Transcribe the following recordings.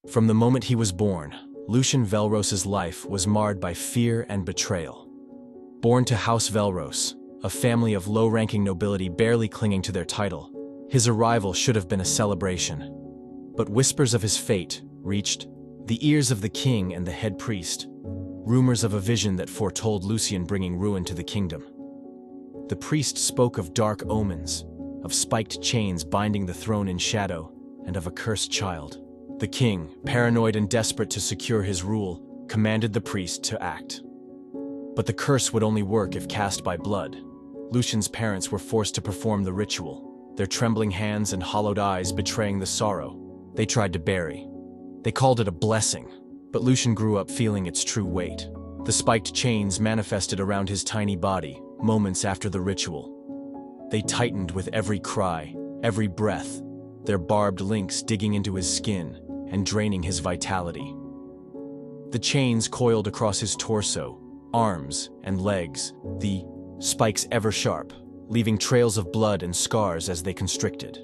From the moment he was born, Lucian Velros's life was marred by fear and betrayal. Born to House Velros, a family of low-ranking nobility barely clinging to their title, his arrival should have been a celebration. But whispers of his fate reached the ears of the king and the head priest, rumors of a vision that foretold Lucian bringing ruin to the kingdom. The priest spoke of dark omens, of spiked chains binding the throne in shadow, and of a cursed child. The king, paranoid and desperate to secure his rule, commanded the priest to act. But the curse would only work if cast by blood. Lucian's parents were forced to perform the ritual, their trembling hands and hollowed eyes betraying the sorrow they tried to bury. They called it a blessing, but Lucian grew up feeling its true weight. The spiked chains manifested around his tiny body moments after the ritual. They tightened with every cry, every breath, their barbed links digging into his skin and draining his vitality. The chains coiled across his torso, arms, and legs, the spikes ever sharp, leaving trails of blood and scars as they constricted.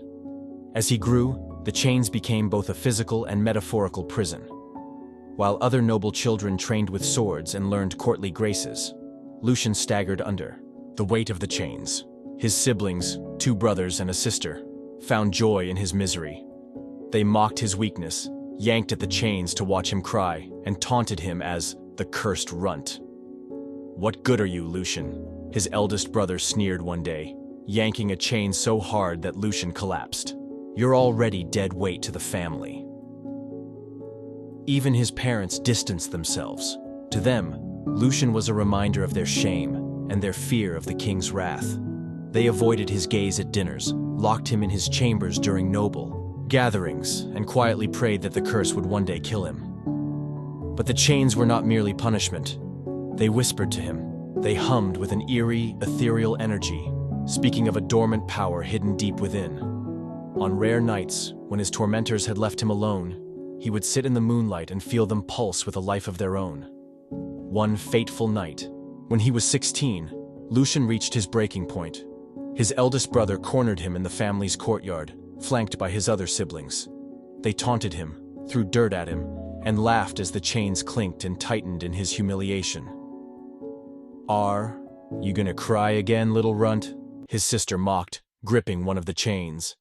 As he grew, the chains became both a physical and metaphorical prison. While other noble children trained with swords and learned courtly graces, Lucian staggered under the weight of the chains. His siblings, 2 brothers and a sister, found joy in his misery. They mocked his weakness, yanked at the chains to watch him cry, and taunted him as the cursed runt. "What good are you, Lucian?" his eldest brother sneered one day, yanking a chain so hard that Lucian collapsed. "You're already dead weight to the family." Even his parents distanced themselves. To them, Lucian was a reminder of their shame and their fear of the king's wrath. They avoided his gaze at dinners, locked him in his chambers during noble gatherings, and quietly prayed that the curse would one day kill him. But the chains were not merely punishment. They whispered to him. They hummed with an eerie, ethereal energy, speaking of a dormant power hidden deep within. On rare nights, when his tormentors had left him alone, he would sit in the moonlight and feel them pulse with a life of their own. One fateful night, when he was 16, Lucian reached his breaking point. His eldest brother cornered him in the family's courtyard, flanked by his other siblings. They taunted him, threw dirt at him, and laughed as the chains clinked and tightened in his humiliation. "Are you gonna cry again, little runt?" his sister mocked, gripping one of the chains.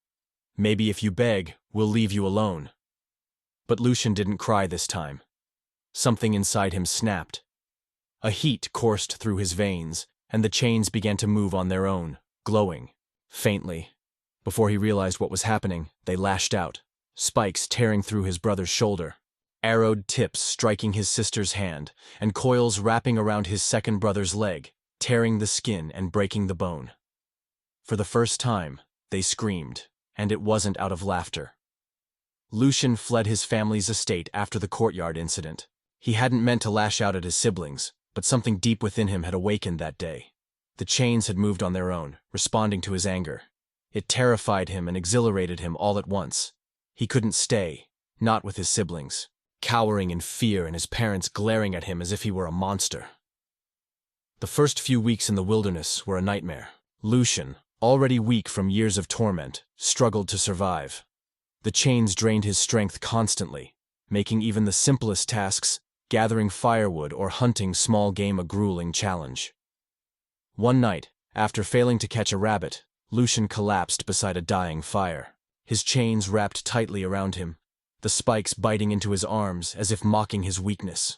"Maybe if you beg, we'll leave you alone." But Lucian didn't cry this time. Something inside him snapped. A heat coursed through his veins, and the chains began to move on their own, glowing, faintly. Before he realized what was happening, they lashed out, spikes tearing through his brother's shoulder, arrowed tips striking his sister's hand, and coils wrapping around his second brother's leg, tearing the skin and breaking the bone. For the first time, they screamed, and it wasn't out of laughter. Lucian fled his family's estate after the courtyard incident. He hadn't meant to lash out at his siblings, but something deep within him had awakened that day. The chains had moved on their own, responding to his anger. It terrified him and exhilarated him all at once. He couldn't stay, not with his siblings, cowering in fear and his parents glaring at him as if he were a monster. The first few weeks in the wilderness were a nightmare. Lucian, already weak from years of torment, struggled to survive. The chains drained his strength constantly, making even the simplest tasks, gathering firewood or hunting small game, a grueling challenge. One night, after failing to catch a rabbit, Lucian collapsed beside a dying fire. His chains wrapped tightly around him, the spikes biting into his arms as if mocking his weakness.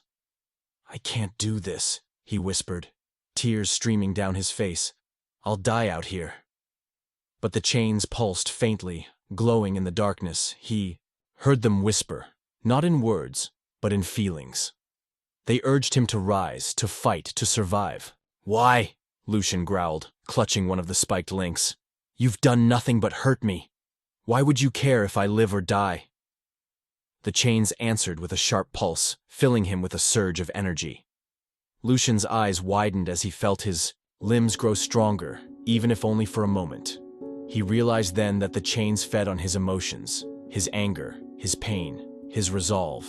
"I can't do this," he whispered, tears streaming down his face. "I'll die out here." But the chains pulsed faintly, glowing in the darkness. He heard them whisper, not in words, but in feelings. They urged him to rise, to fight, to survive. "Why?" Lucian growled, clutching one of the spiked links. "You've done nothing but hurt me. Why would you care if I live or die?" The chains answered with a sharp pulse, filling him with a surge of energy. Lucian's eyes widened as he felt his limbs grow stronger, even if only for a moment. He realized then that the chains fed on his emotions, his anger, his pain, his resolve.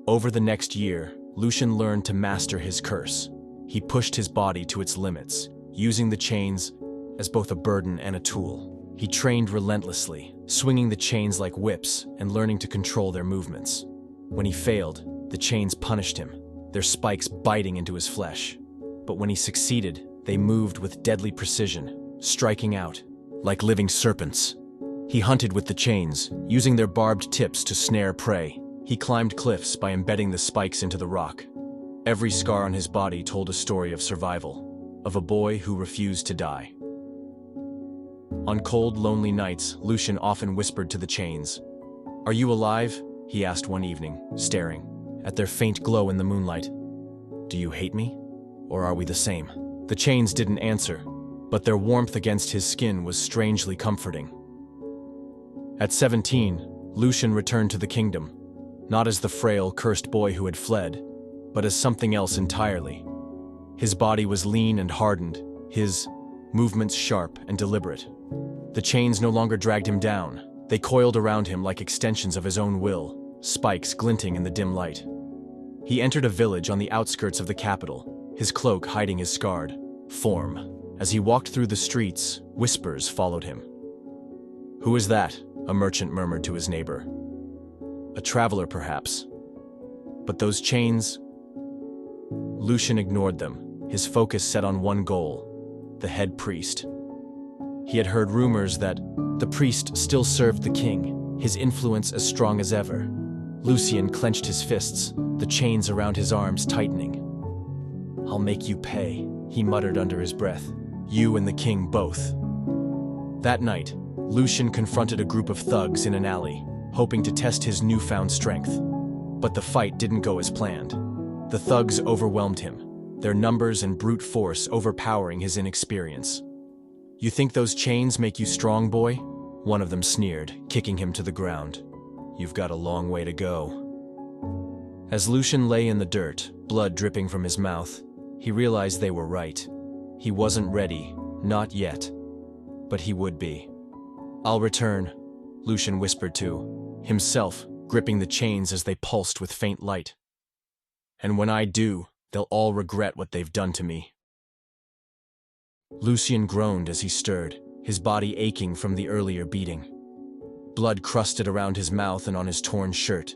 Over the next year, Lucian learned to master his curse. He pushed his body to its limits, using the chains as both a burden and a tool. He trained relentlessly, swinging the chains like whips and learning to control their movements. When he failed, the chains punished him, their spikes biting into his flesh. But when he succeeded, they moved with deadly precision, striking out like living serpents. He hunted with the chains, using their barbed tips to snare prey. He climbed cliffs by embedding the spikes into the rock. Every scar on his body told a story of survival, of a boy who refused to die. On cold, lonely nights, Lucian often whispered to the chains. "Are you alive?" he asked one evening, staring at their faint glow in the moonlight. "Do you hate me? Or are we the same?" The chains didn't answer, but their warmth against his skin was strangely comforting. At 17, Lucian returned to the kingdom, not as the frail, cursed boy who had fled, but as something else entirely. His body was lean and hardened, his movements sharp and deliberate. The chains no longer dragged him down. They coiled around him like extensions of his own will, spikes glinting in the dim light. He entered a village on the outskirts of the capital, his cloak hiding his scarred form. As he walked through the streets, whispers followed him. "Who is that?" a merchant murmured to his neighbor. "A traveler, perhaps. But those chains..." Lucian ignored them, his focus set on one goal, the head priest. He had heard rumors that the priest still served the king, his influence as strong as ever. Lucian clenched his fists, the chains around his arms tightening. "I'll make you pay," he muttered under his breath. "You and the king both." That night, Lucian confronted a group of thugs in an alley, hoping to test his newfound strength. But the fight didn't go as planned. The thugs overwhelmed him, their numbers and brute force overpowering his inexperience. "You think those chains make you strong, boy?" one of them sneered, kicking him to the ground. "You've got a long way to go." As Lucian lay in the dirt, blood dripping from his mouth, he realized they were right. He wasn't ready, not yet. But he would be. "I'll return," Lucian whispered to himself, gripping the chains as they pulsed with faint light. "And when I do, they'll all regret what they've done to me." Lucian groaned as he stirred, his body aching from the earlier beating. Blood crusted around his mouth and on his torn shirt,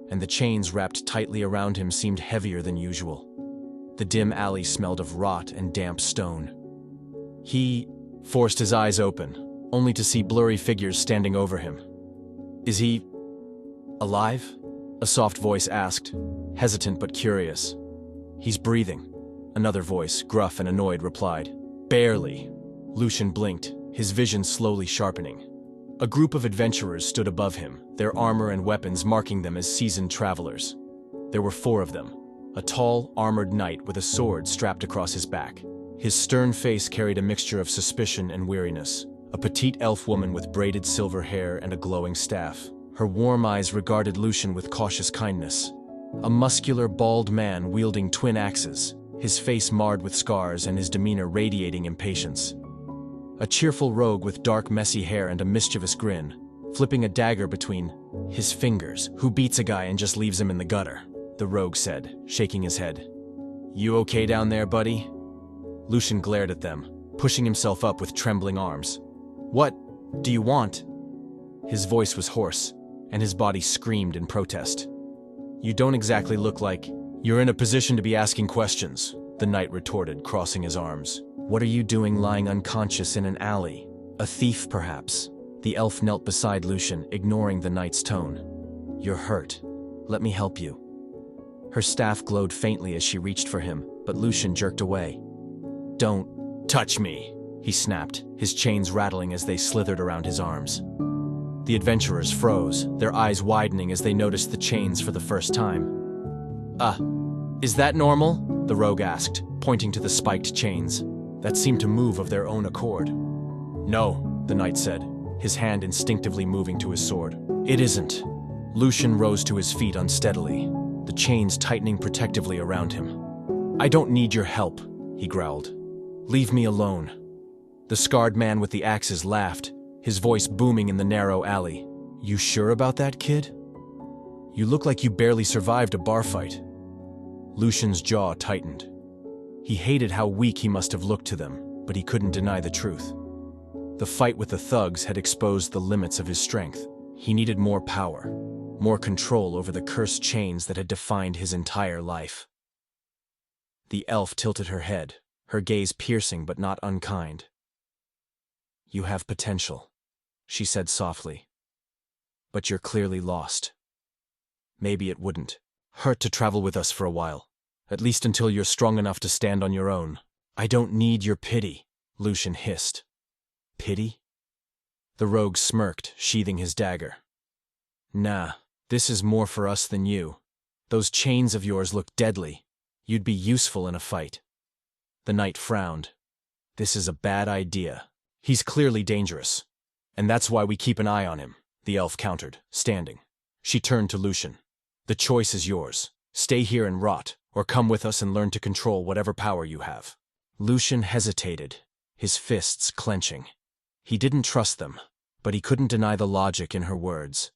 and the chains wrapped tightly around him seemed heavier than usual. The dim alley smelled of rot and damp stone. He forced his eyes open, only to see blurry figures standing over him. "Is he alive?" a soft voice asked, hesitant but curious. "He's breathing," another voice, gruff and annoyed, replied. "Barely." Lucian blinked, his vision slowly sharpening. A group of adventurers stood above him, their armor and weapons marking them as seasoned travelers. There were 4 of them, a tall, armored knight with a sword strapped across his back. His stern face carried a mixture of suspicion and weariness. A petite elf woman with braided silver hair and a glowing staff. Her warm eyes regarded Lucian with cautious kindness. A muscular, bald man wielding twin axes, his face marred with scars and his demeanor radiating impatience. A cheerful rogue with dark, messy hair and a mischievous grin, flipping a dagger between his fingers. "Who beats a guy and just leaves him in the gutter?" the rogue said, shaking his head. "You okay down there, buddy?" Lucian glared at them, pushing himself up with trembling arms. "What do you want?" His voice was hoarse, and his body screamed in protest. "You don't exactly look like you're in a position to be asking questions," the knight retorted, crossing his arms. "What are you doing lying unconscious in an alley? A thief, perhaps?" The elf knelt beside Lucian, ignoring the knight's tone. "You're hurt. Let me help you." Her staff glowed faintly as she reached for him, but Lucian jerked away. "Don't touch me," he snapped, his chains rattling as they slithered around his arms. The adventurers froze, their eyes widening as they noticed the chains for the first time. Is that normal?" the rogue asked, pointing to the spiked chains that seemed to move of their own accord. "No," the knight said, his hand instinctively moving to his sword. "It isn't." Lucian rose to his feet unsteadily, the chains tightening protectively around him. "I don't need your help," he growled. "Leave me alone." The scarred man with the axes laughed, his voice booming in the narrow alley. "You sure about that, kid? You look like you barely survived a bar fight." Lucian's jaw tightened. He hated how weak he must have looked to them, but he couldn't deny the truth. The fight with the thugs had exposed the limits of his strength. He needed more power. more control over the cursed chains that had defined his entire life. The elf tilted her head, her gaze piercing but not unkind. "You have potential," she said softly. "But you're clearly lost. Maybe it wouldn't hurt to travel with us for a while, at least until you're strong enough to stand on your own." "I don't need your pity," Lucian hissed. "Pity?" The rogue smirked, sheathing his dagger. "Nah, this is more for us than you. Those chains of yours look deadly. You'd be useful in a fight." The knight frowned. "This is a bad idea. He's clearly dangerous. And that's why we keep an eye on him," the elf countered, standing. She turned to Lucian. "The choice is yours. Stay here and rot, or come with us and learn to control whatever power you have." Lucian hesitated, his fists clenching. He didn't trust them, but he couldn't deny the logic in her words.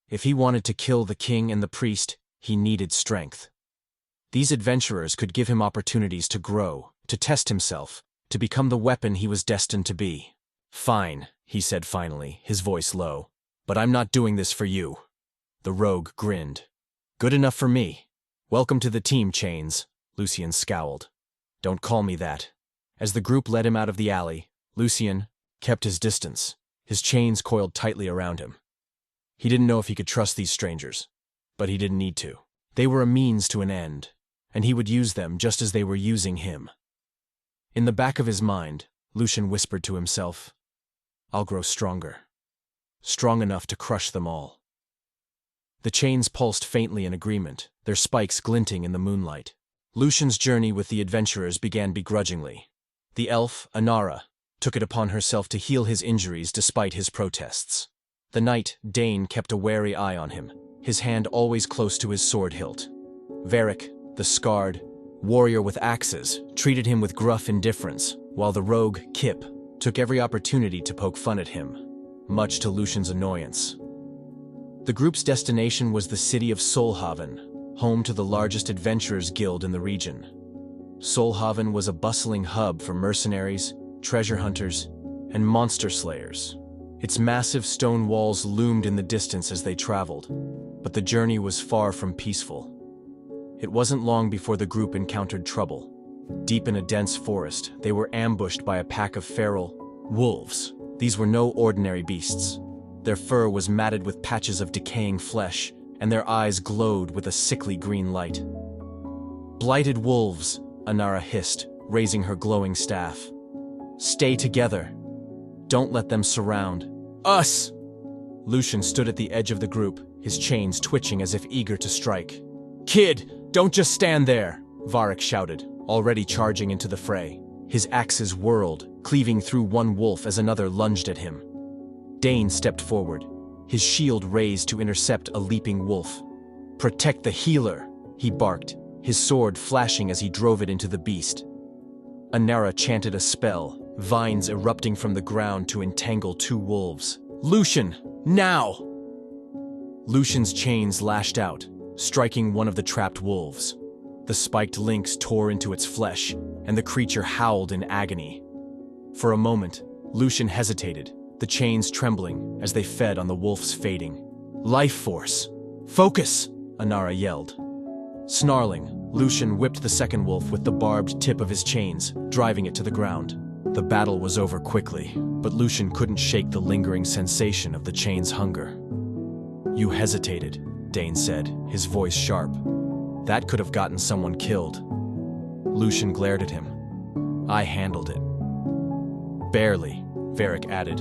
If he wanted to kill the king and the priest, he needed strength. These adventurers could give him opportunities to grow, to test himself, to become the weapon he was destined to be. "Fine," he said finally, his voice low, "but I'm not doing this for you." The rogue grinned. "Good enough for me. Welcome to the team, Chains," Lucian scowled. "Don't call me that." As the group led him out of the alley, Lucian kept his distance, his chains coiled tightly around him. He didn't know if he could trust these strangers, but he didn't need to. They were a means to an end, and he would use them just as they were using him. In the back of his mind, Lucian whispered to himself, "I'll grow stronger. Strong enough to crush them all." The chains pulsed faintly in agreement, their spikes glinting in the moonlight. Lucian's journey with the adventurers began begrudgingly. The elf, Anara, took it upon herself to heal his injuries despite his protests. The knight, Dane, kept a wary eye on him, his hand always close to his sword hilt. Varric, the scarred warrior with axes, treated him with gruff indifference, while the rogue, Kip, took every opportunity to poke fun at him, much to Lucian's annoyance. The group's destination was the city of Solhaven, home to the largest adventurers' guild in the region. Solhaven was a bustling hub for mercenaries, treasure hunters, and monster slayers. Its massive stone walls loomed in the distance as they traveled, but the journey was far from peaceful. It wasn't long before the group encountered trouble. Deep in a dense forest, they were ambushed by a pack of feral wolves. These were no ordinary beasts. Their fur was matted with patches of decaying flesh, and their eyes glowed with a sickly green light. "Blighted wolves," Anara hissed, raising her glowing staff. "Stay together. Don't let them surround us." Lucian stood at the edge of the group, his chains twitching as if eager to strike. "Kid, don't just stand there," Varric shouted, already charging into the fray. His axes whirled, cleaving through one wolf as another lunged at him. Dane stepped forward, his shield raised to intercept a leaping wolf. "Protect the healer," he barked, his sword flashing as he drove it into the beast. Anara chanted a spell, vines erupting from the ground to entangle two wolves. "Lucian, now!" Lucian's chains lashed out, striking one of the trapped wolves. The spiked links tore into its flesh, and the creature howled in agony. For a moment, Lucian hesitated, the chains trembling as they fed on the wolf's fading. "Life force! Focus!" Anara yelled. Snarling, Lucian whipped the second wolf with the barbed tip of his chains, driving it to the ground. The battle was over quickly, but Lucian couldn't shake the lingering sensation of the chain's hunger. "You hesitated," Dane said, his voice sharp. "That could have gotten someone killed." Lucian glared at him. "I handled it." "Barely," Varric added.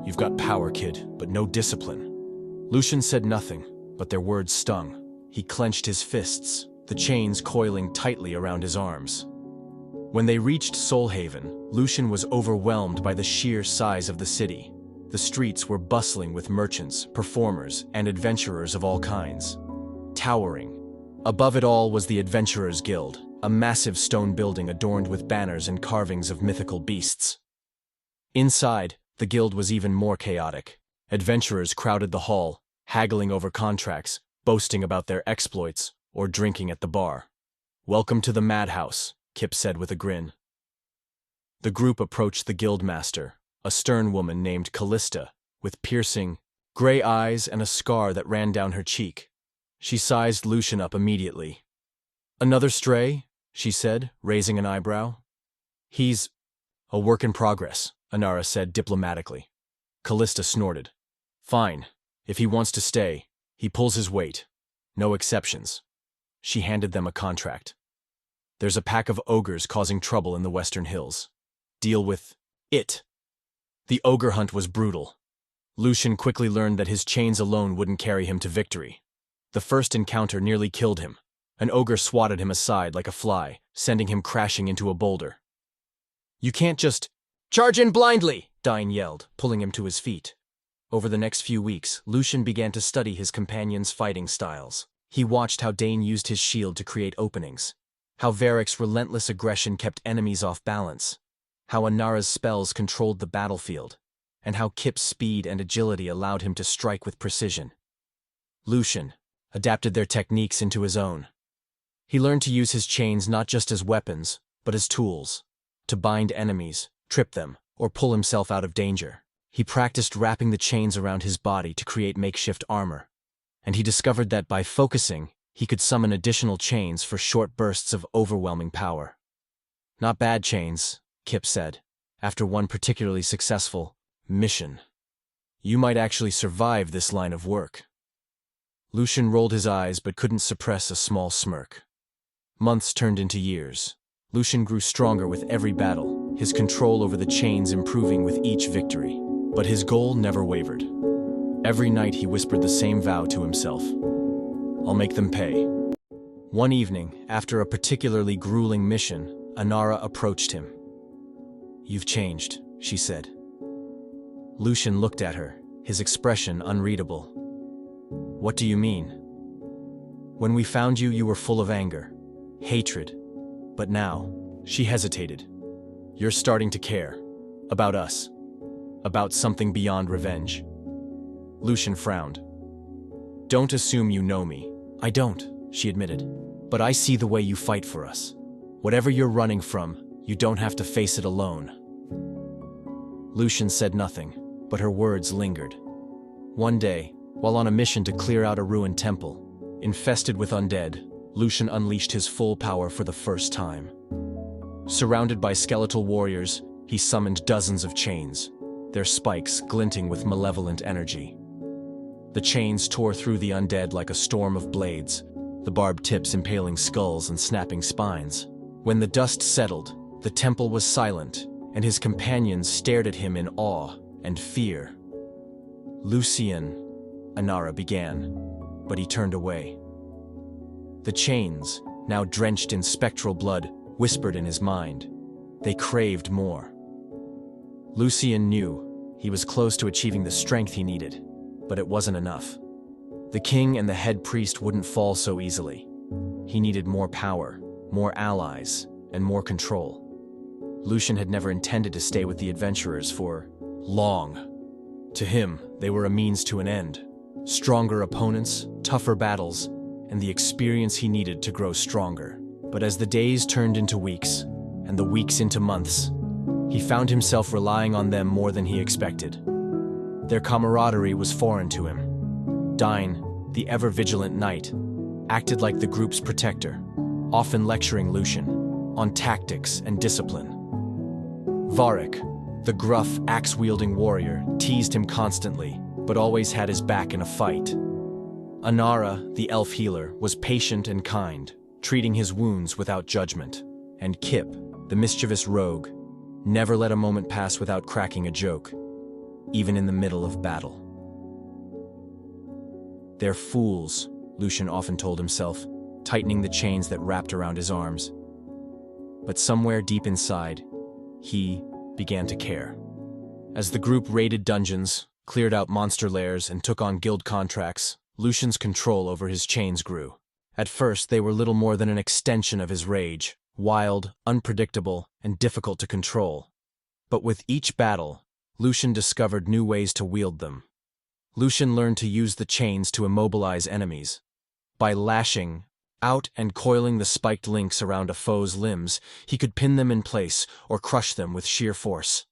"You've got power, kid, but no discipline." Lucian said nothing, but their words stung. He clenched his fists, the chains coiling tightly around his arms. When they reached Solhaven, Lucian was overwhelmed by the sheer size of the city. The streets were bustling with merchants, performers, and adventurers of all kinds. Towering above it all was the Adventurers' Guild, a massive stone building adorned with banners and carvings of mythical beasts. Inside, the guild was even more chaotic. Adventurers crowded the hall, haggling over contracts, boasting about their exploits, or drinking at the bar. "Welcome to the madhouse," Kip said with a grin. The group approached the guildmaster, a stern woman named Callista, with piercing, gray eyes and a scar that ran down her cheek. She sized Lucian up immediately. "Another stray?" she said, raising an eyebrow. "He's a work in progress," Anara said diplomatically. Callista snorted. "Fine. If he wants to stay, he pulls his weight. No exceptions." She handed them a contract. "There's a pack of ogres causing trouble in the Western Hills. Deal with it." The ogre hunt was brutal. Lucian quickly learned that his chains alone wouldn't carry him to victory. The first encounter nearly killed him. An ogre swatted him aside like a fly, sending him crashing into a boulder. "You can't just charge in blindly!" Dine yelled, pulling him to his feet. Over the next few weeks, Lucian began to study his companion's fighting styles. He watched how Dane used his shield to create openings, how Varric's relentless aggression kept enemies off balance, how Anara's spells controlled the battlefield, and how Kip's speed and agility allowed him to strike with precision. Lucian adapted their techniques into his own. He learned to use his chains not just as weapons, but as tools, to bind enemies, trip them, or pull himself out of danger. He practiced wrapping the chains around his body to create makeshift armor, and he discovered that by focusing, he could summon additional chains for short bursts of overwhelming power. "Not bad chains," Kip said, after one particularly successful mission. "You might actually survive this line of work." Lucian rolled his eyes but couldn't suppress a small smirk. Months turned into years. Lucian grew stronger with every battle, his control over the chains improving with each victory. But his goal never wavered. Every night he whispered the same vow to himself. "I'll make them pay." One evening, after a particularly grueling mission, Anara approached him. "You've changed," she said. Lucian looked at her, his expression unreadable. "What do you mean?" "When we found you, you were full of anger, hatred. But now," she hesitated, "you're starting to care. About us. About something beyond revenge." Lucian frowned. "Don't assume you know me." "I don't," she admitted. "But I see the way you fight for us. Whatever you're running from, you don't have to face it alone." Lucian said nothing, but her words lingered. One day, while on a mission to clear out a ruined temple, infested with undead, Lucian unleashed his full power for the first time. Surrounded by skeletal warriors, he summoned dozens of chains, their spikes glinting with malevolent energy. The chains tore through the undead like a storm of blades, the barbed tips impaling skulls and snapping spines. When the dust settled, the temple was silent, and his companions stared at him in awe and fear. "Lucian," Anara began, but he turned away. The chains, now drenched in spectral blood, whispered in his mind. They craved more. Lucian knew he was close to achieving the strength he needed, but it wasn't enough. The king and the head priest wouldn't fall so easily. He needed more power, more allies, and more control. Lucian had never intended to stay with the adventurers for long. To him, they were a means to an end. Stronger opponents, tougher battles, and the experience he needed to grow stronger. But as the days turned into weeks, and the weeks into months, he found himself relying on them more than he expected. Their camaraderie was foreign to him. Dine, the ever-vigilant knight, acted like the group's protector, often lecturing Lucian on tactics and discipline. Varric, the gruff, axe-wielding warrior, teased him constantly, but always had his back in a fight. Anara, the elf healer, was patient and kind, treating his wounds without judgment. And Kip, the mischievous rogue, never let a moment pass without cracking a joke, even in the middle of battle. "They're fools," Lucian often told himself, tightening the chains that wrapped around his arms. But somewhere deep inside, he began to care. As the group raided dungeons, cleared out monster lairs, and took on guild contracts, Lucian's control over his chains grew. At first, they were little more than an extension of his rage, wild, unpredictable, and difficult to control. But with each battle, Lucian discovered new ways to wield them. Lucian learned to use the chains to immobilize enemies. By lashing out and coiling the spiked links around a foe's limbs, he could pin them in place or crush them with sheer force.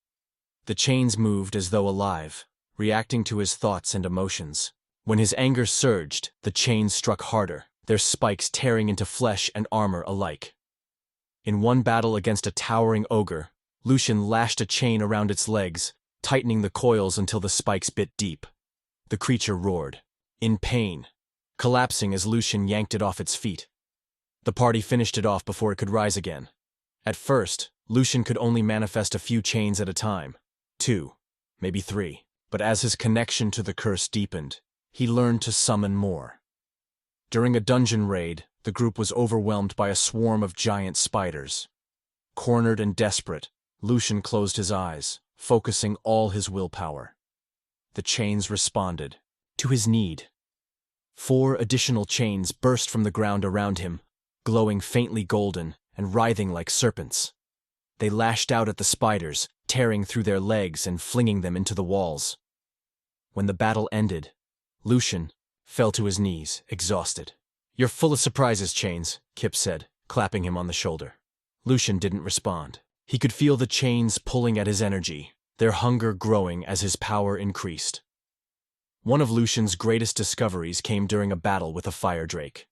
The chains moved as though alive, reacting to his thoughts and emotions. When his anger surged, the chains struck harder, their spikes tearing into flesh and armor alike. In one battle against a towering ogre, Lucian lashed a chain around its legs, tightening the coils until the spikes bit deep. The creature roared, in pain, collapsing as Lucian yanked it off its feet. The party finished it off before it could rise again. At first, Lucian could only manifest a few chains at a time, 2, maybe 3, but as his connection to the curse deepened, he learned to summon more. During a dungeon raid, the group was overwhelmed by a swarm of giant spiders. Cornered and desperate, Lucian closed his eyes, focusing all his willpower. The chains responded to his need. 4 additional chains burst from the ground around him, glowing faintly golden and writhing like serpents. They lashed out at the spiders, tearing through their legs and flinging them into the walls. When the battle ended, Lucian fell to his knees, exhausted. "You're full of surprises, Chains," Kip said, clapping him on the shoulder. Lucian didn't respond. He could feel the chains pulling at his energy, their hunger growing as his power increased. One of Lucian's greatest discoveries came during a battle with a fire drake.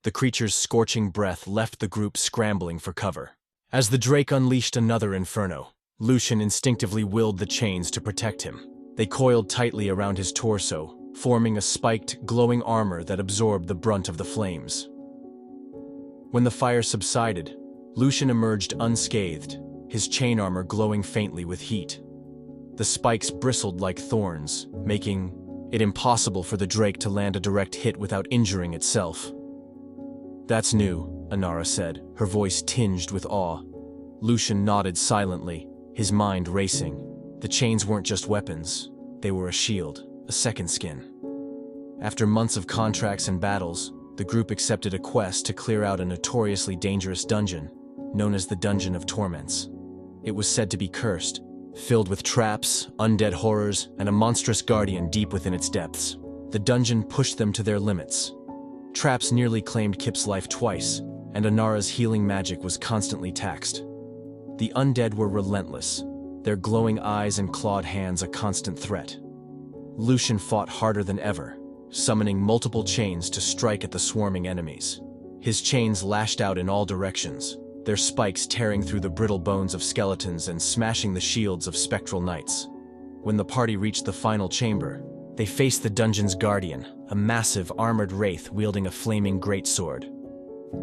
The creature's scorching breath left the group scrambling for cover. As the drake unleashed another inferno, Lucian instinctively willed the chains to protect him. They coiled tightly around his torso, forming a spiked, glowing armor that absorbed the brunt of the flames. When the fire subsided, Lucian emerged unscathed, his chain armor glowing faintly with heat. The spikes bristled like thorns, making it impossible for the drake to land a direct hit without injuring itself. "That's new," Inara said, her voice tinged with awe. Lucian nodded silently, his mind racing. The chains weren't just weapons, they were a shield, a second skin. After months of contracts and battles, the group accepted a quest to clear out a notoriously dangerous dungeon, known as the Dungeon of Torments. It was said to be cursed, filled with traps, undead horrors, and a monstrous guardian deep within its depths. The dungeon pushed them to their limits. Traps nearly claimed Kip's life twice, and Inara's healing magic was constantly taxed. The undead were relentless, their glowing eyes and clawed hands a constant threat. Lucian fought harder than ever, summoning multiple chains to strike at the swarming enemies. His chains lashed out in all directions, their spikes tearing through the brittle bones of skeletons and smashing the shields of spectral knights. When the party reached the final chamber, they faced the dungeon's guardian, a massive armored wraith wielding a flaming greatsword.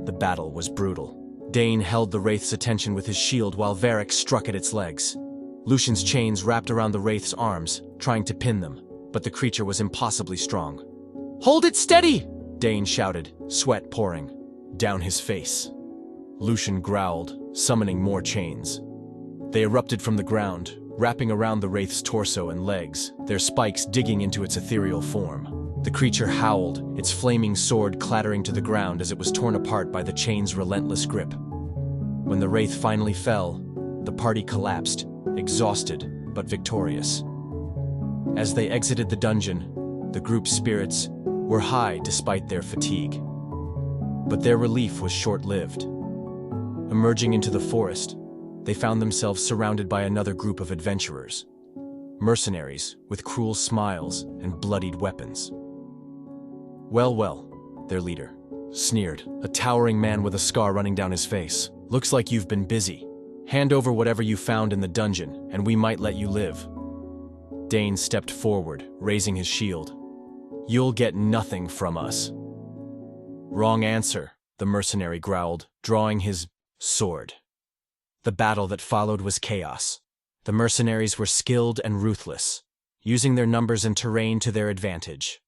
The battle was brutal. Dane held the wraith's attention with his shield while Varric struck at its legs. Lucian's chains wrapped around the wraith's arms, trying to pin them, but the creature was impossibly strong. "Hold it steady!" Dane shouted, sweat pouring down his face. Lucian growled, summoning more chains. They erupted from the ground, wrapping around the wraith's torso and legs, their spikes digging into its ethereal form. The creature howled, its flaming sword clattering to the ground as it was torn apart by the chain's relentless grip. When the wraith finally fell, the party collapsed, exhausted but victorious. As they exited the dungeon, the group's spirits were high despite their fatigue. But their relief was short-lived. Emerging into the forest, they found themselves surrounded by another group of adventurers. Mercenaries with cruel smiles and bloodied weapons. "Well, well," their leader sneered, a towering man with a scar running down his face. "Looks like you've been busy. Hand over whatever you found in the dungeon, and we might let you live." Dane stepped forward, raising his shield. "You'll get nothing from us." "Wrong answer," the mercenary growled, drawing his sword. The battle that followed was chaos. The mercenaries were skilled and ruthless, using their numbers and terrain to their advantage.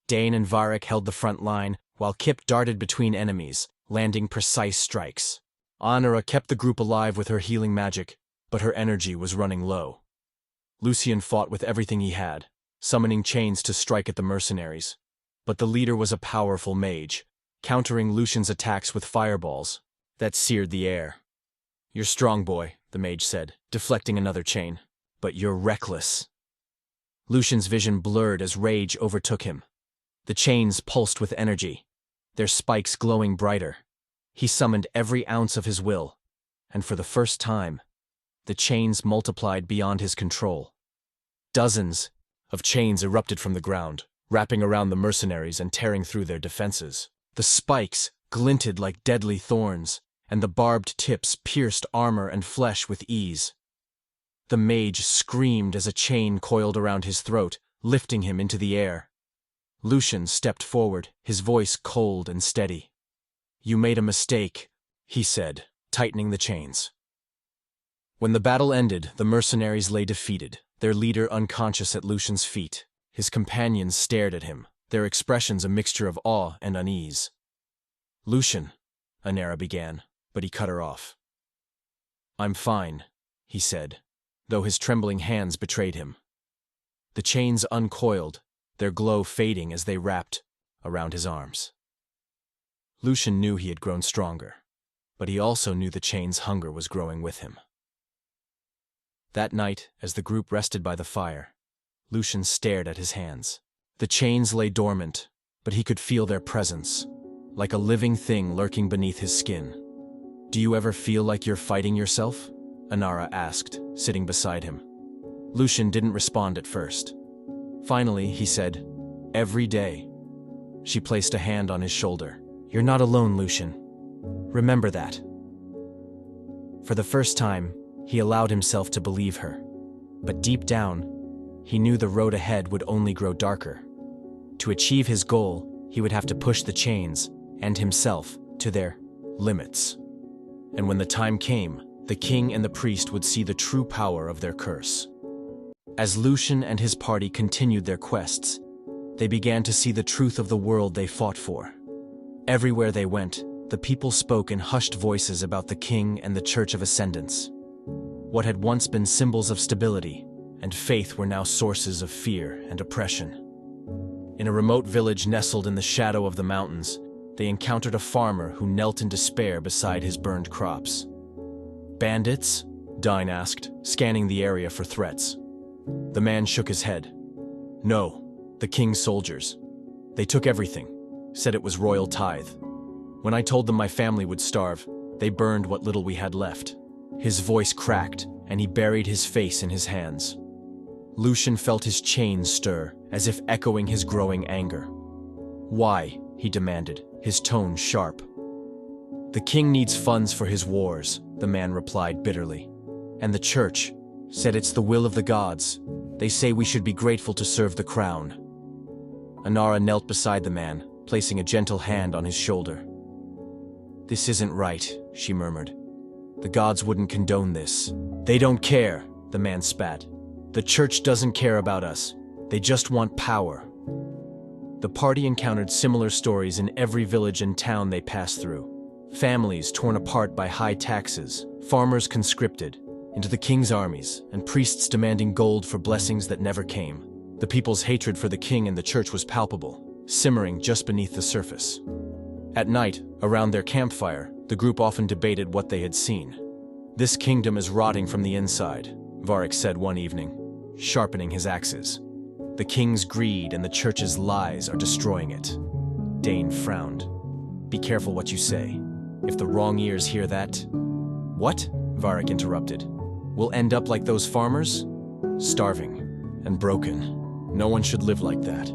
Dane and Varric held the front line, while Kip darted between enemies, landing precise strikes. Inara kept the group alive with her healing magic, but her energy was running low. Lucian fought with everything he had, summoning chains to strike at the mercenaries. But the leader was a powerful mage, countering Lucian's attacks with fireballs that seared the air. "You're strong, boy," the mage said, deflecting another chain. "But you're reckless." Lucian's vision blurred as rage overtook him. The chains pulsed with energy, their spikes glowing brighter. He summoned every ounce of his will, and for the first time, the chains multiplied beyond his control. Dozens of chains erupted from the ground, wrapping around the mercenaries and tearing through their defenses. The spikes glinted like deadly thorns, and the barbed tips pierced armor and flesh with ease. The mage screamed as a chain coiled around his throat, lifting him into the air. Lucian stepped forward, his voice cold and steady. "You made a mistake," he said, tightening the chains. When the battle ended, the mercenaries lay defeated, their leader unconscious at Lucian's feet. His companions stared at him, their expressions a mixture of awe and unease. "Lucian," Anera began, but he cut her off. "I'm fine," he said, though his trembling hands betrayed him. The chains uncoiled, their glow fading as they wrapped around his arms. Lucian knew he had grown stronger, but he also knew the chain's hunger was growing with him. That night, as the group rested by the fire, Lucian stared at his hands. The chains lay dormant, but he could feel their presence, like a living thing lurking beneath his skin. "Do you ever feel like you're fighting yourself?" Anera asked, sitting beside him. Lucian didn't respond at first. Finally, he said, "Every day." She placed a hand on his shoulder. "You're not alone, Lucian. Remember that." For the first time, he allowed himself to believe her. But deep down, he knew the road ahead would only grow darker. To achieve his goal, he would have to push the chains, and himself, to their limits. And when the time came, the king and the priest would see the true power of their curse. As Lucian and his party continued their quests, they began to see the truth of the world they fought for. Everywhere they went, the people spoke in hushed voices about the king and the Church of Ascendance. What had once been symbols of stability and faith were now sources of fear and oppression. In a remote village nestled in the shadow of the mountains, they encountered a farmer who knelt in despair beside his burned crops. "Bandits?" Dine asked, scanning the area for threats. The man shook his head. "No, the king's soldiers. They took everything, said it was royal tithe. When I told them my family would starve, they burned what little we had left." His voice cracked, and he buried his face in his hands. Lucian felt his chains stir, as if echoing his growing anger. "Why?" he demanded, his tone sharp. "The king needs funds for his wars," the man replied bitterly. "And the church said it's the will of the gods. They say we should be grateful to serve the crown." Anera knelt beside the man, placing a gentle hand on his shoulder. "This isn't right," she murmured. "The gods wouldn't condone this." "They don't care," the man spat. "The church doesn't care about us. They just want power." The party encountered similar stories in every village and town they passed through. Families torn apart by high taxes, farmers conscripted into the king's armies, and priests demanding gold for blessings that never came. The people's hatred for the king and the church was palpable, simmering just beneath the surface. At night, around their campfire, the group often debated what they had seen. "This kingdom is rotting from the inside," Varric said one evening, sharpening his axes. "The king's greed and the church's lies are destroying it." Dane frowned. "Be careful what you say. If the wrong ears hear that—" "What?" Varric interrupted. "We'll end up like those farmers? Starving and broken. No one should live like that."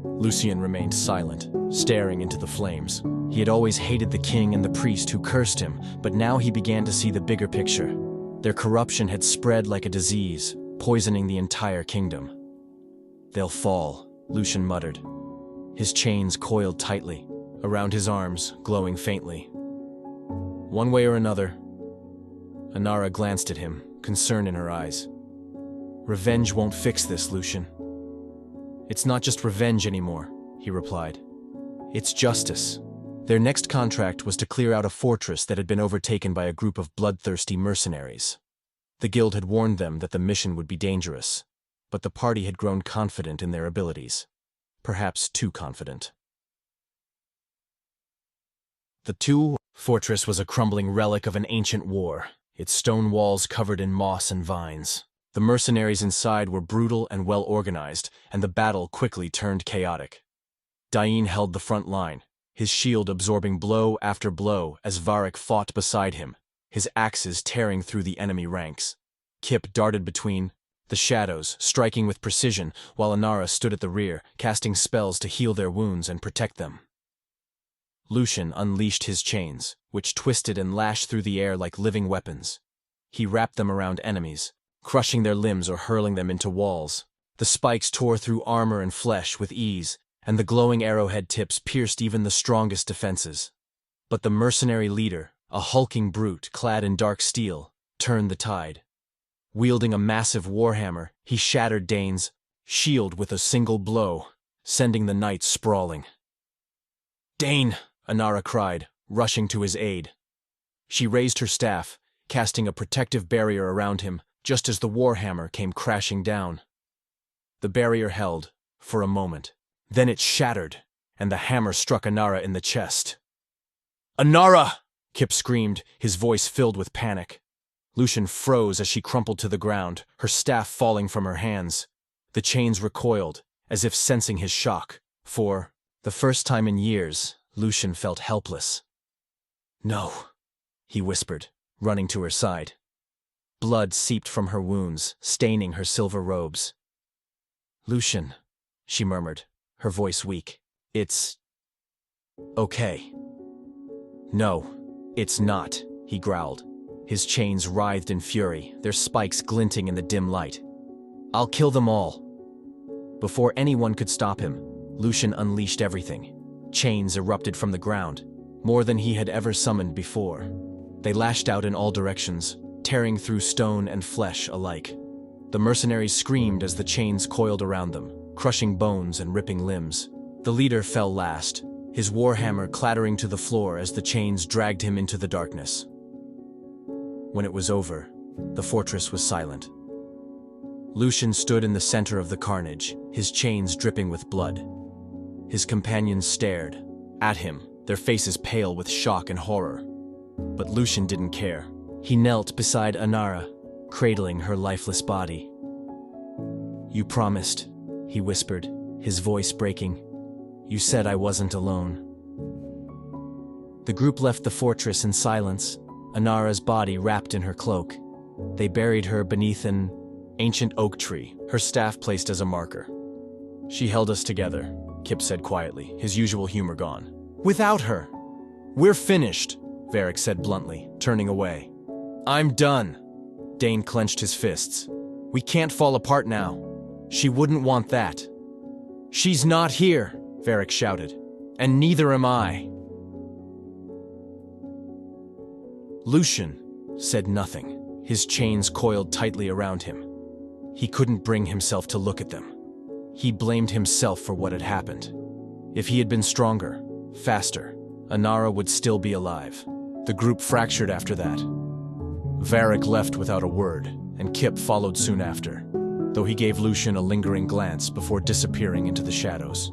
Lucian remained silent, staring into the flames. He had always hated the king and the priest who cursed him, but now he began to see the bigger picture. Their corruption had spread like a disease, poisoning the entire kingdom. "They'll fall," Lucian muttered. His chains coiled tightly, around his arms, glowing faintly. "One way or another." Anera glanced at him, concern in her eyes. "Revenge won't fix this, Lucian." "It's not just revenge anymore," he replied. "It's justice." Their next contract was to clear out a fortress that had been overtaken by a group of bloodthirsty mercenaries. The guild had warned them that the mission would be dangerous, but the party had grown confident in their abilities. Perhaps too confident. The fortress was a crumbling relic of an ancient war, its stone walls covered in moss and vines. The mercenaries inside were brutal and well-organized, and the battle quickly turned chaotic. Dain held the front line, his shield absorbing blow after blow as Varric fought beside him, his axes tearing through the enemy ranks. Kip darted between, the shadows striking with precision while Inara stood at the rear, casting spells to heal their wounds and protect them. Lucian unleashed his chains, which twisted and lashed through the air like living weapons. He wrapped them around enemies, crushing their limbs or hurling them into walls. The spikes tore through armor and flesh with ease, and the glowing arrowhead tips pierced even the strongest defenses. But the mercenary leader, a hulking brute clad in dark steel, turned the tide. Wielding a massive warhammer, he shattered Dane's shield with a single blow, sending the knight sprawling. "Dane!" Inara cried, rushing to his aid. She raised her staff, casting a protective barrier around him, just as the warhammer came crashing down. The barrier held, for a moment. Then it shattered, and the hammer struck Inara in the chest. "Inara!" Kip screamed, his voice filled with panic. Lucian froze as she crumpled to the ground, her staff falling from her hands. The chains recoiled, as if sensing his shock. For the first time in years, Lucian felt helpless. "No," he whispered, running to her side. Blood seeped from her wounds, staining her silver robes. "Lucian," she murmured, her voice weak. "It's okay." "No, it's not," he growled. His chains writhed in fury, their spikes glinting in the dim light. "I'll kill them all." Before anyone could stop him, Lucian unleashed everything. Chains erupted from the ground, more than he had ever summoned before. They lashed out in all directions, tearing through stone and flesh alike. The mercenaries screamed as the chains coiled around them, crushing bones and ripping limbs. The leader fell last, his warhammer clattering to the floor as the chains dragged him into the darkness. When it was over, the fortress was silent. Lucian stood in the center of the carnage, his chains dripping with blood. His companions stared at him, their faces pale with shock and horror. But Lucian didn't care. He knelt beside Inara, cradling her lifeless body. "You promised," he whispered, his voice breaking. "You said I wasn't alone." The group left the fortress in silence, Inara's body wrapped in her cloak. They buried her beneath an ancient oak tree, her staff placed as a marker. "She held us together," Kip said quietly, his usual humor gone. "Without her, we're finished," Varric said bluntly, turning away. "I'm done." Dane clenched his fists. "We can't fall apart now. She wouldn't want that." "She's not here," Varric shouted, "and neither am I." Lucian said nothing, his chains coiled tightly around him. He couldn't bring himself to look at them. He blamed himself for what had happened. If he had been stronger, faster, Inara would still be alive. The group fractured after that. Varric left without a word, and Kip followed soon after, though he gave Lucian a lingering glance before disappearing into the shadows.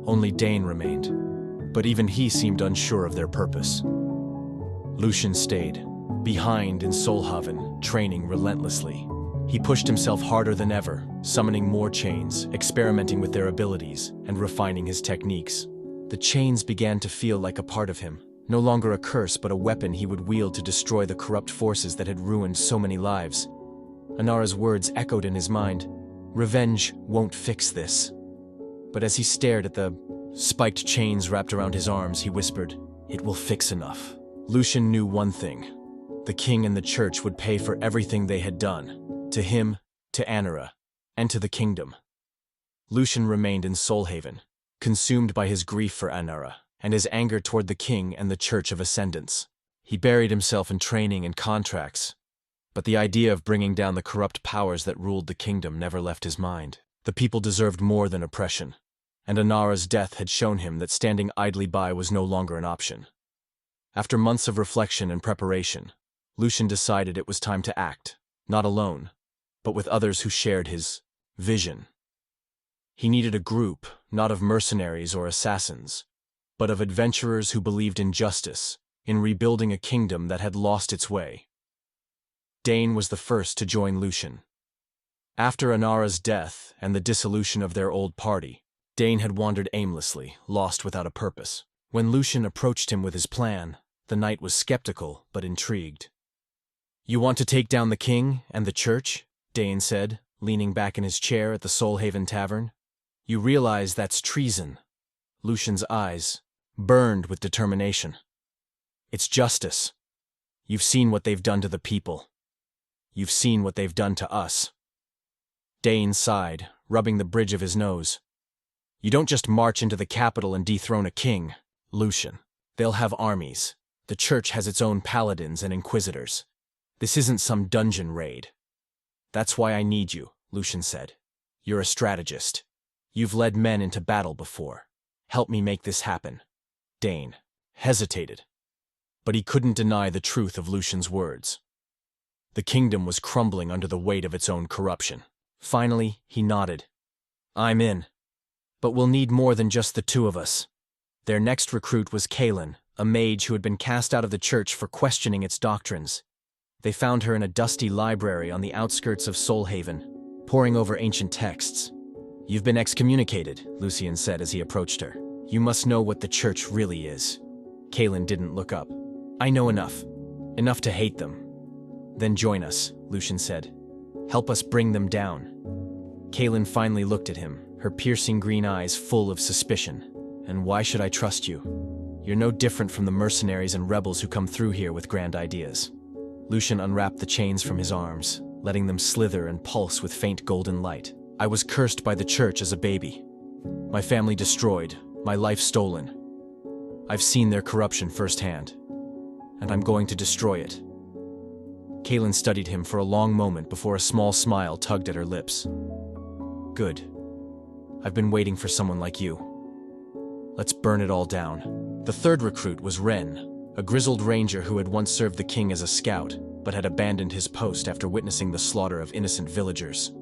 Only Dane remained, but even he seemed unsure of their purpose. Lucian stayed, behind in Solhaven, training relentlessly. He pushed himself harder than ever, summoning more chains, experimenting with their abilities, and refining his techniques. The chains began to feel like a part of him, no longer a curse but a weapon he would wield to destroy the corrupt forces that had ruined so many lives. Inara's words echoed in his mind. "Revenge won't fix this." But as he stared at the spiked chains wrapped around his arms, he whispered, "It will fix enough." Lucian knew one thing. The king and the church would pay for everything they had done. To him, to Inara, and to the kingdom. Lucian remained in Solhaven, consumed by his grief for Inara, and his anger toward the king and the Church of Ascendants. He buried himself in training and contracts, but the idea of bringing down the corrupt powers that ruled the kingdom never left his mind. The people deserved more than oppression, and Inara's death had shown him that standing idly by was no longer an option. After months of reflection and preparation, Lucian decided it was time to act, not alone, but with others who shared his vision. He needed a group, not of mercenaries or assassins, but of adventurers who believed in justice, in rebuilding a kingdom that had lost its way. Dane was the first to join Lucian. After Inara's death and the dissolution of their old party, Dane had wandered aimlessly, lost without a purpose. When Lucian approached him with his plan, the knight was skeptical but intrigued. "You want to take down the king and the church?" Dane said, leaning back in his chair at the Soulhaven Tavern. You realize that's treason. Lucian's eyes burned with determination. It's justice. You've seen what they've done to the people. You've seen what they've done to us. Dane sighed, rubbing the bridge of his nose. You don't just march into the capital and dethrone a king, Lucian. They'll have armies. The church has its own paladins and inquisitors. This isn't some dungeon raid. That's why I need you, Lucian said. You're a strategist. You've led men into battle before. Help me make this happen. Dane hesitated, but he couldn't deny the truth of Lucian's words. The kingdom was crumbling under the weight of its own corruption. Finally, he nodded. I'm in. But we'll need more than just the two of us. Their next recruit was Kaelin, a mage who had been cast out of the church for questioning its doctrines. They found her in a dusty library on the outskirts of Soulhaven, poring over ancient texts. You've been excommunicated, Lucian said as he approached her. You must know what the church really is. Kaelin didn't look up. I know enough. Enough to hate them. Then join us, Lucian said. Help us bring them down. Kaelin finally looked at him, her piercing green eyes full of suspicion. And why should I trust you? You're no different from the mercenaries and rebels who come through here with grand ideas. Lucian unwrapped the chains from his arms, letting them slither and pulse with faint golden light. I was cursed by the church as a baby. My family destroyed, my life stolen. I've seen their corruption firsthand, and I'm going to destroy it. Kaelin studied him for a long moment before a small smile tugged at her lips. Good. I've been waiting for someone like you. Let's burn it all down. The third recruit was Ren, a grizzled ranger who had once served the king as a scout, but had abandoned his post after witnessing the slaughter of innocent villagers.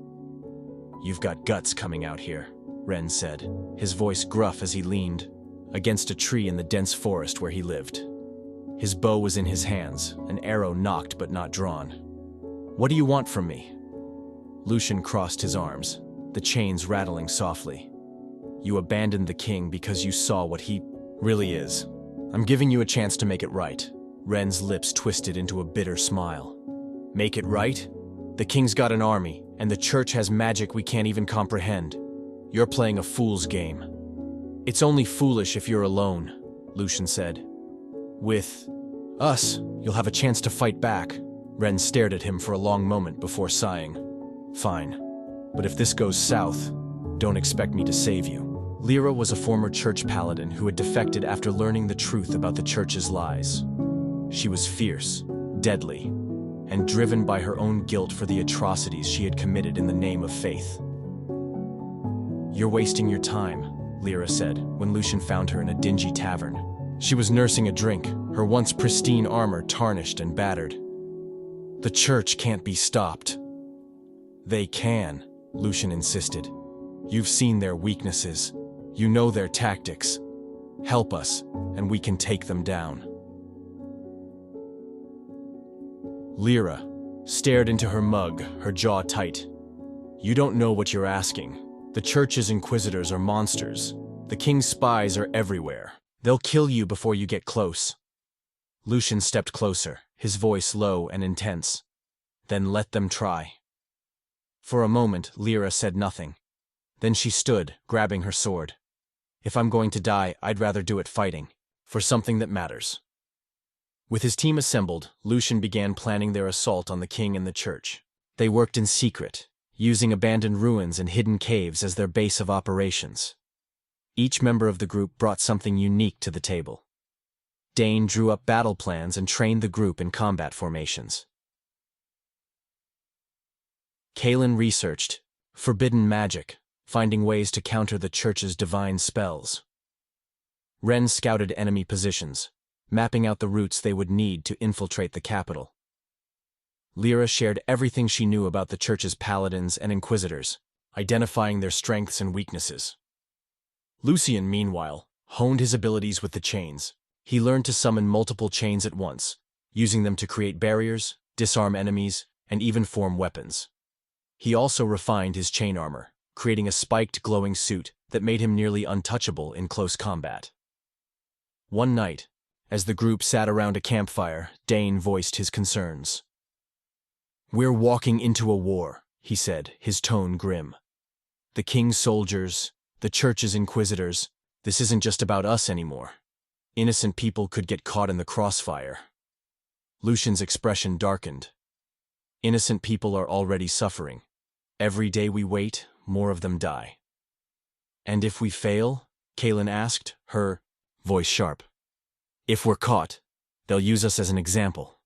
You've got guts coming out here, Ren said, his voice gruff as he leaned against a tree in the dense forest where he lived. His bow was in his hands, an arrow nocked but not drawn. What do you want from me? Lucian crossed his arms, the chains rattling softly. You abandoned the king because you saw what he really is. I'm giving you a chance to make it right. Ren's lips twisted into a bitter smile. Make it right? The king's got an army, and the church has magic we can't even comprehend. You're playing a fool's game. It's only foolish if you're alone, Lucian said. With us, you'll have a chance to fight back. Ren stared at him for a long moment before sighing. Fine, but if this goes south, don't expect me to save you. Lyra was a former church paladin who had defected after learning the truth about the church's lies. She was fierce, deadly, and driven by her own guilt for the atrocities she had committed in the name of faith. You're wasting your time, Lyra said, when Lucian found her in a dingy tavern. She was nursing a drink, her once pristine armor tarnished and battered. The church can't be stopped. They can, Lucian insisted. You've seen their weaknesses. You know their tactics. Help us, and we can take them down. Lyra stared into her mug, her jaw tight. You don't know what you're asking. The church's inquisitors are monsters. The king's spies are everywhere. They'll kill you before you get close. Lucian stepped closer, his voice low and intense. Then let them try. For a moment, Lyra said nothing. Then she stood, grabbing her sword. If I'm going to die, I'd rather do it fighting, for something that matters. With his team assembled, Lucian began planning their assault on the king and the church. They worked in secret, using abandoned ruins and hidden caves as their base of operations. Each member of the group brought something unique to the table. Dane drew up battle plans and trained the group in combat formations. Kaelin researched forbidden magic, finding ways to counter the church's divine spells. Ren scouted enemy positions, mapping out the routes they would need to infiltrate the capital. Lyra shared everything she knew about the church's paladins and inquisitors, identifying their strengths and weaknesses. Lucian, meanwhile, honed his abilities with the chains. He learned to summon multiple chains at once, using them to create barriers, disarm enemies, and even form weapons. He also refined his chain armor, creating a spiked, glowing suit that made him nearly untouchable in close combat. One night, as the group sat around a campfire, Dane voiced his concerns. We're walking into a war. he said, his tone grim. "The king's soldiers, the church's inquisitors, this isn't just about us anymore. Innocent people could get caught in the crossfire." Lucian's expression darkened. "Innocent people are already suffering. Every day we wait, more of them die." "And if we fail?" Kaelin asked, her voice sharp. "If we're caught, they'll use us as an example.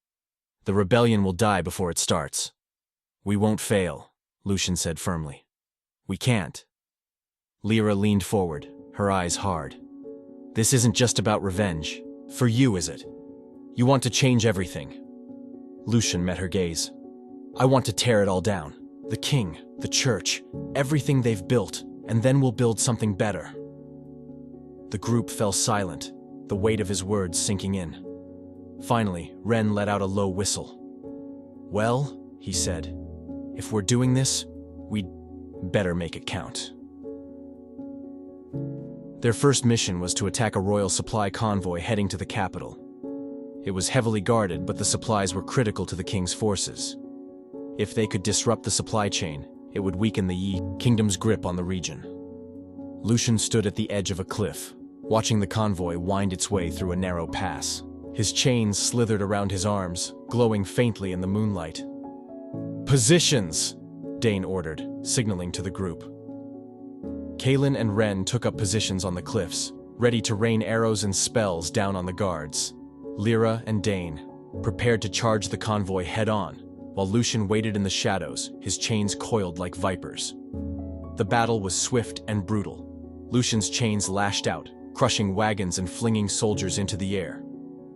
The rebellion will die before it starts." "We won't fail," Lucian said firmly. "We can't." Lyra leaned forward, her eyes hard. "This isn't just about revenge. For you, is it? You want to change everything." Lucian met her gaze. "I want to tear it all down. The king, the church, everything they've built, and then we'll build something better." The group fell silent, the weight of his words sinking in. Finally, Ren let out a low whistle. "Well," he said, "if we're doing this, we'd better make it count." Their first mission was to attack a royal supply convoy heading to the capital. It was heavily guarded, but the supplies were critical to the king's forces. If they could disrupt the supply chain, it would weaken the Yi kingdom's grip on the region. Lucian stood at the edge of a cliff, watching the convoy wind its way through a narrow pass. His chains slithered around his arms, glowing faintly in the moonlight. "Positions!" Dane ordered, signaling to the group. Kaelin and Ren took up positions on the cliffs, ready to rain arrows and spells down on the guards. Lyra and Dane prepared to charge the convoy head-on, while Lucian waited in the shadows, his chains coiled like vipers. The battle was swift and brutal. Lucian's chains lashed out, crushing wagons and flinging soldiers into the air.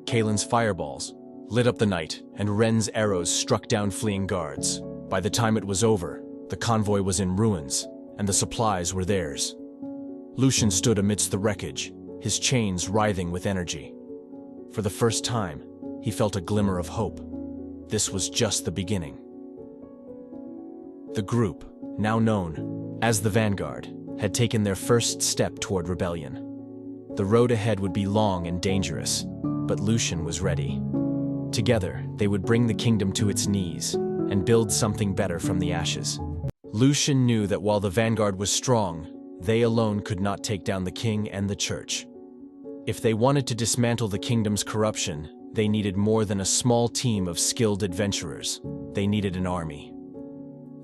Kaelin's fireballs lit up the night, and Ren's arrows struck down fleeing guards. By the time it was over, the convoy was in ruins, and the supplies were theirs. Lucian stood amidst the wreckage, his chains writhing with energy. For the first time, he felt a glimmer of hope. This was just the beginning. The group, now known as the Vanguard, had taken their first step toward rebellion. The road ahead would be long and dangerous, but Lucian was ready. Together, they would bring the kingdom to its knees and build something better from the ashes. Lucian knew that while the Vanguard was strong, they alone could not take down the king and the church. If they wanted to dismantle the kingdom's corruption, they needed more than a small team of skilled adventurers. They needed an army.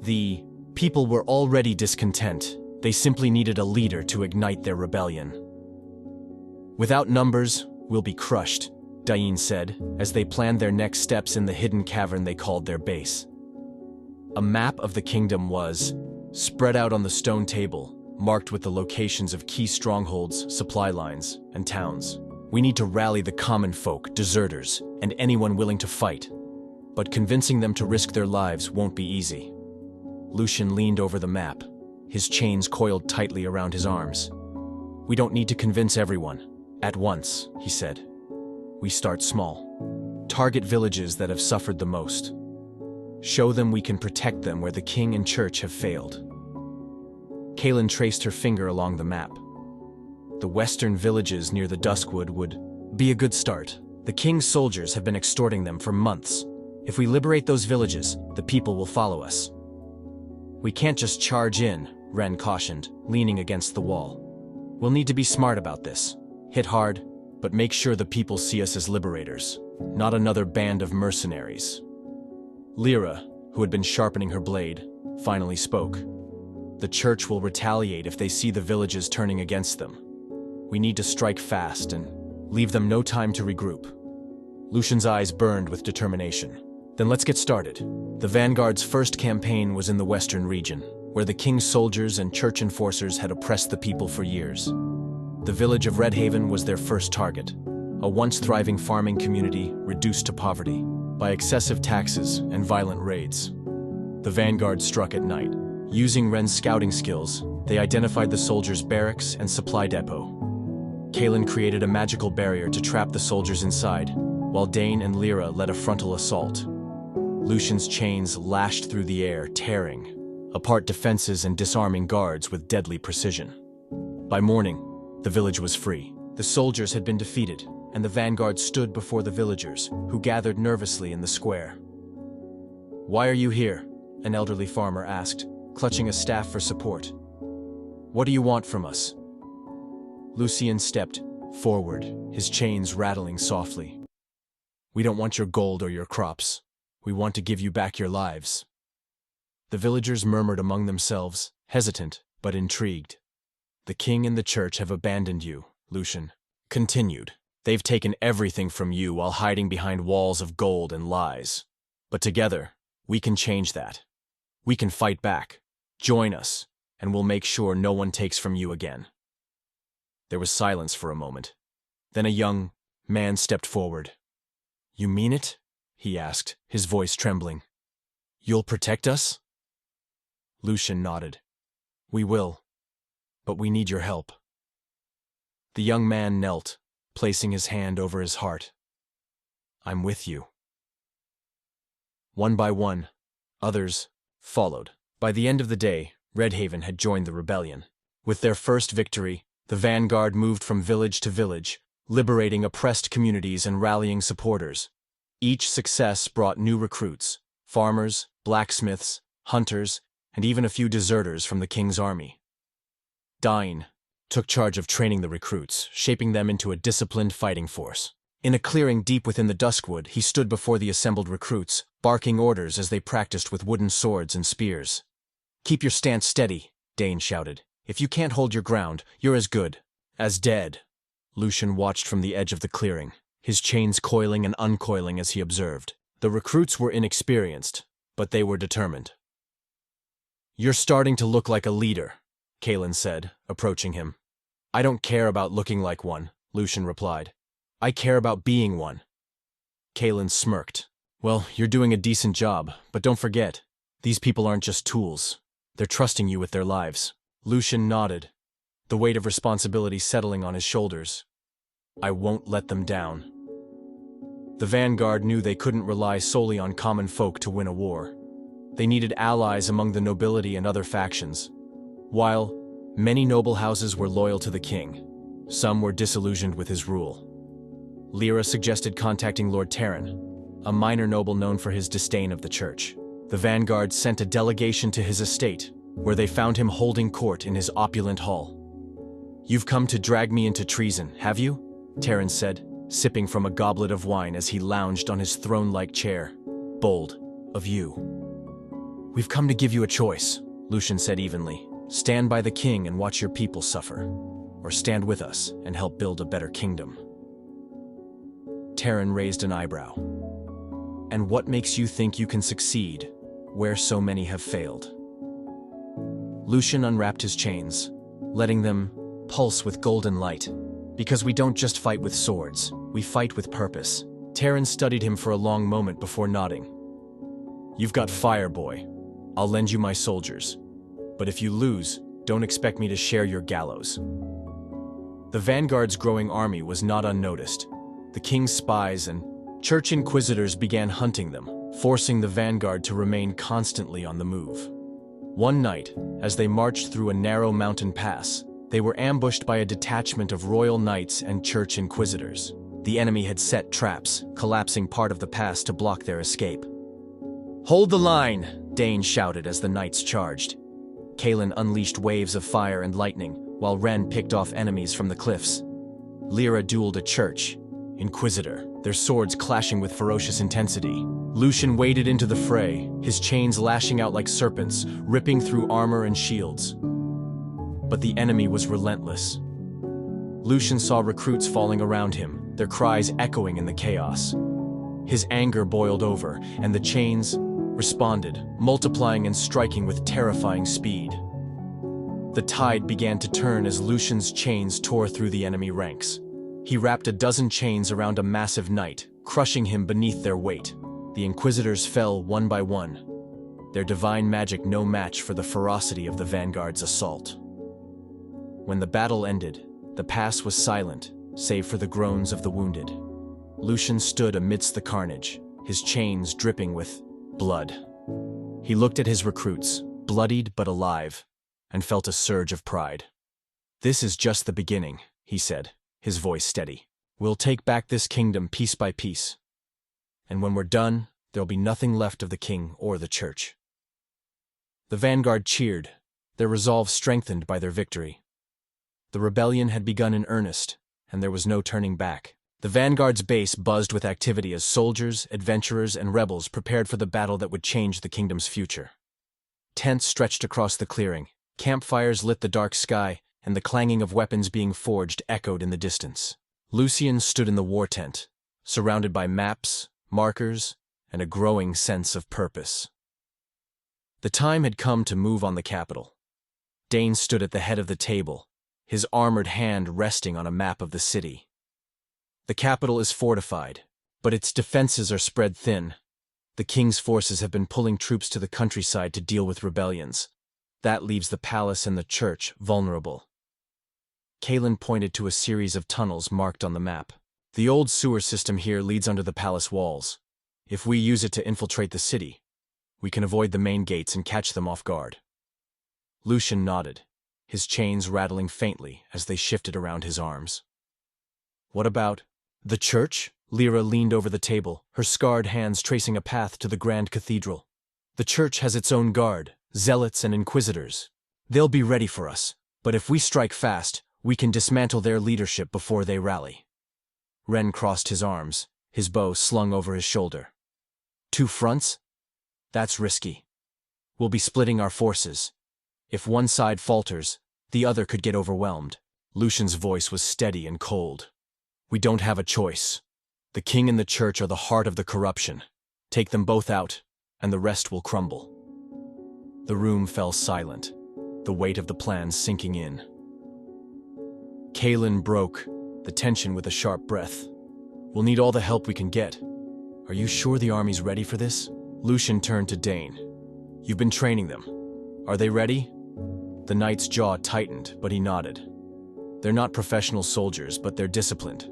The people were already discontent. They simply needed a leader to ignite their rebellion. "Without numbers, we'll be crushed," Dain said, as they planned their next steps in the hidden cavern they called their base. A map of the kingdom was spread out on the stone table, marked with the locations of key strongholds, supply lines, and towns. "We need to rally the common folk, deserters, and anyone willing to fight. But convincing them to risk their lives won't be easy." Lucian leaned over the map, his chains coiled tightly around his arms. "We don't need to convince everyone at once," he said. "We start small. Target villages that have suffered the most. Show them we can protect them where the king and church have failed." Kaelin traced her finger along the map. "The western villages near the Duskwood would be a good start. The king's soldiers have been extorting them for months. If we liberate those villages, the people will follow us." "We can't just charge in," Ren cautioned, leaning against the wall. "We'll need to be smart about this. Hit hard, but make sure the people see us as liberators, not another band of mercenaries." Lyra, who had been sharpening her blade, finally spoke. "The church will retaliate if they see the villages turning against them. We need to strike fast and leave them no time to regroup." Lucian's eyes burned with determination. "Then let's get started." The Vanguard's first campaign was in the western region, where the king's soldiers and church enforcers had oppressed the people for years. The village of Redhaven was their first target, a once thriving farming community reduced to poverty by excessive taxes and violent raids. The Vanguard struck at night. Using Ren's scouting skills, they identified the soldiers' barracks and supply depot. Kaelin created a magical barrier to trap the soldiers inside, while Dane and Lyra led a frontal assault. Lucian's chains lashed through the air, tearing apart defenses and disarming guards with deadly precision. By morning, the village was free. The soldiers had been defeated, and the Vanguard stood before the villagers, who gathered nervously in the square. "Why are you here?" an elderly farmer asked, clutching a staff for support. "What do you want from us?" Lucian stepped forward, his chains rattling softly. "We don't want your gold or your crops. We want to give you back your lives." The villagers murmured among themselves, hesitant but intrigued. "The king and the church have abandoned you," Lucian continued. "They've taken everything from you while hiding behind walls of gold and lies. But together, we can change that. We can fight back. Join us, and we'll make sure no one takes from you again." There was silence for a moment. Then a young man stepped forward. "You mean it?" he asked, his voice trembling. "You'll protect us?" Lucian nodded. "We will, but we need your help." The young man knelt, placing his hand over his heart. "I'm with you." One by one, others followed. By the end of the day, Redhaven had joined the rebellion. With their first victory, the vanguard moved from village to village, liberating oppressed communities and rallying supporters. Each success brought new recruits, farmers, blacksmiths, hunters, and even a few deserters from the king's army. Dain took charge of training the recruits, shaping them into a disciplined fighting force. In a clearing deep within the duskwood, he stood before the assembled recruits, barking orders as they practiced with wooden swords and spears. "Keep your stance steady," Dain shouted. "If you can't hold your ground, you're as good as dead." Lucian watched from the edge of the clearing, his chains coiling and uncoiling as he observed. The recruits were inexperienced, but they were determined. "You're starting to look like a leader," Kalen said, approaching him. "I don't care about looking like one," Lucian replied. "I care about being one." Kalen smirked. "Well, you're doing a decent job, but don't forget, these people aren't just tools. They're trusting you with their lives." Lucian nodded, the weight of responsibility settling on his shoulders. "I won't let them down." The vanguard knew they couldn't rely solely on common folk to win a war. They needed allies among the nobility and other factions. While many noble houses were loyal to the king, some were disillusioned with his rule. Lyra suggested contacting Lord Terran, a minor noble known for his disdain of the church. The vanguard sent a delegation to his estate, where they found him holding court in his opulent hall. "You've come to drag me into treason, have you?" Terran said, sipping from a goblet of wine as he lounged on his throne-like chair. "Bold of you." "We've come to give you a choice," Lucian said evenly. "Stand by the king and watch your people suffer, or stand with us and help build a better kingdom." Terran raised an eyebrow. "And what makes you think you can succeed where so many have failed?" Lucian unwrapped his chains, letting them pulse with golden light. "Because we don't just fight with swords, we fight with purpose." Terran studied him for a long moment before nodding. "You've got fire, boy. I'll lend you my soldiers. But if you lose, don't expect me to share your gallows." The vanguard's growing army was not unnoticed. The king's spies and church inquisitors began hunting them, forcing the vanguard to remain constantly on the move. One night, as they marched through a narrow mountain pass, they were ambushed by a detachment of royal knights and church inquisitors. The enemy had set traps, collapsing part of the pass to block their escape. "Hold the line!" Dain shouted as the knights charged. Kalen unleashed waves of fire and lightning, while Ren picked off enemies from the cliffs. Lyra dueled a church inquisitor, their swords clashing with ferocious intensity. Lucian waded into the fray, his chains lashing out like serpents, ripping through armor and shields. But the enemy was relentless. Lucian saw recruits falling around him, their cries echoing in the chaos. His anger boiled over, and the chains responded, multiplying and striking with terrifying speed. The tide began to turn as Lucian's chains tore through the enemy ranks. He wrapped a dozen chains around a massive knight, crushing him beneath their weight. The inquisitors fell one by one, their divine magic no match for the ferocity of the vanguard's assault. When the battle ended, the pass was silent, save for the groans of the wounded. Lucian stood amidst the carnage, his chains dripping with blood. He looked at his recruits, bloodied but alive, and felt a surge of pride. "This is just the beginning," he said, his voice steady. "We'll take back this kingdom piece by piece. And when we're done, there'll be nothing left of the king or the church." The vanguard cheered, their resolve strengthened by their victory. The rebellion had begun in earnest, and there was no turning back. The vanguard's base buzzed with activity as soldiers, adventurers, and rebels prepared for the battle that would change the kingdom's future. Tents stretched across the clearing, campfires lit the dark sky, and the clanging of weapons being forged echoed in the distance. Lucian stood in the war tent, surrounded by maps, markers, and a growing sense of purpose. The time had come to move on the capital. Dane stood at the head of the table, his armored hand resting on a map of the city. The capital is fortified, but its defenses are spread thin. The king's forces have been pulling troops to the countryside to deal with rebellions. That leaves the palace and the church vulnerable. Kalen pointed to a series of tunnels marked on the map. The old sewer system here leads under the palace walls. If we use it to infiltrate the city, we can avoid the main gates and catch them off guard. Lucian nodded, his chains rattling faintly as they shifted around his arms. What about the church? Lyra leaned over the table, her scarred hands tracing a path to the grand cathedral. The church has its own guard, zealots and inquisitors. They'll be ready for us, but if we strike fast, we can dismantle their leadership before they rally. Ren crossed his arms, his bow slung over his shoulder. 2 fronts? That's risky. We'll be splitting our forces. If one side falters, the other could get overwhelmed. Lucian's voice was steady and cold. We don't have a choice. The king and the church are the heart of the corruption. Take them both out, and the rest will crumble. The room fell silent, the weight of the plan sinking in. Kalen broke the tension with a sharp breath. We'll need all the help we can get. Are you sure the army's ready for this? Lucian turned to Dane. You've been training them. Are they ready? The knight's jaw tightened, but he nodded. They're not professional soldiers, but they're disciplined.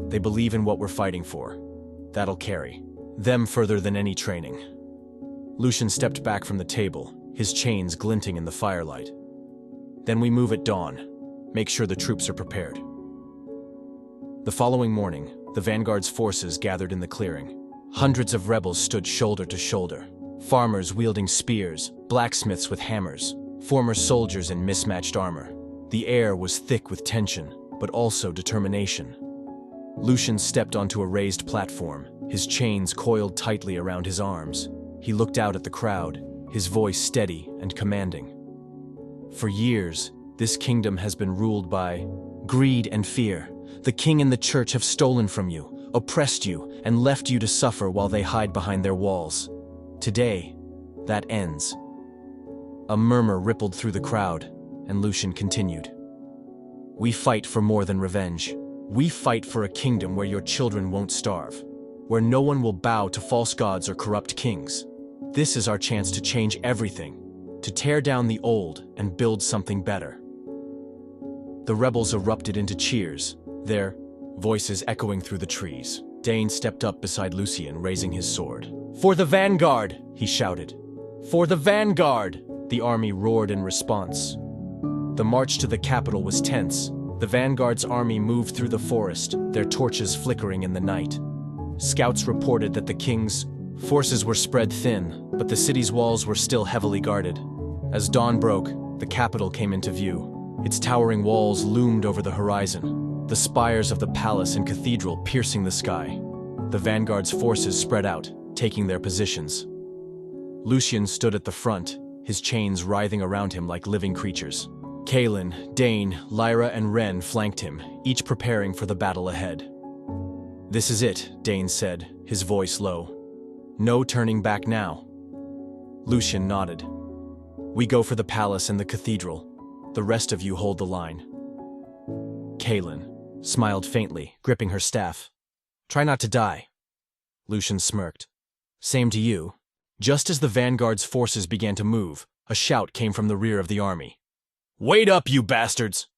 They believe in what we're fighting for. That'll carry them further than any training. Lucian stepped back from the table, his chains glinting in the firelight. Then we move at dawn. Make sure the troops are prepared. The following morning, the vanguard's forces gathered in the clearing. Hundreds of rebels stood shoulder to shoulder. Farmers wielding spears, blacksmiths with hammers, former soldiers in mismatched armor. The air was thick with tension, but also determination. Lucian stepped onto a raised platform, his chains coiled tightly around his arms. He looked out at the crowd, his voice steady and commanding. For years, this kingdom has been ruled by greed and fear. The king and the church have stolen from you, oppressed you, and left you to suffer while they hide behind their walls. Today, that ends. A murmur rippled through the crowd, and Lucian continued. We fight for more than revenge. We fight for a kingdom where your children won't starve, where no one will bow to false gods or corrupt kings. This is our chance to change everything, to tear down the old and build something better. The rebels erupted into cheers, their voices echoing through the trees. Dane stepped up beside Lucian, raising his sword. For the vanguard, he shouted. For the vanguard, the army roared in response. The march to the capital was tense. The vanguard's army moved through the forest, their torches flickering in the night. Scouts reported that the king's forces were spread thin, but the city's walls were still heavily guarded. As dawn broke, the capital came into view. Its towering walls loomed over the horizon, the spires of the palace and cathedral piercing the sky. The vanguard's forces spread out, taking their positions. Lucian stood at the front, his chains writhing around him like living creatures. Kalen, Dane, Lyra, and Ren flanked him, each preparing for the battle ahead. This is it, Dane said, his voice low. No turning back now. Lucian nodded. We go for the palace and the cathedral. The rest of you hold the line. Kalen smiled faintly, gripping her staff. Try not to die. Lucian smirked. Same to you. Just as the vanguard's forces began to move, a shout came from the rear of the army. Wait up, you bastards!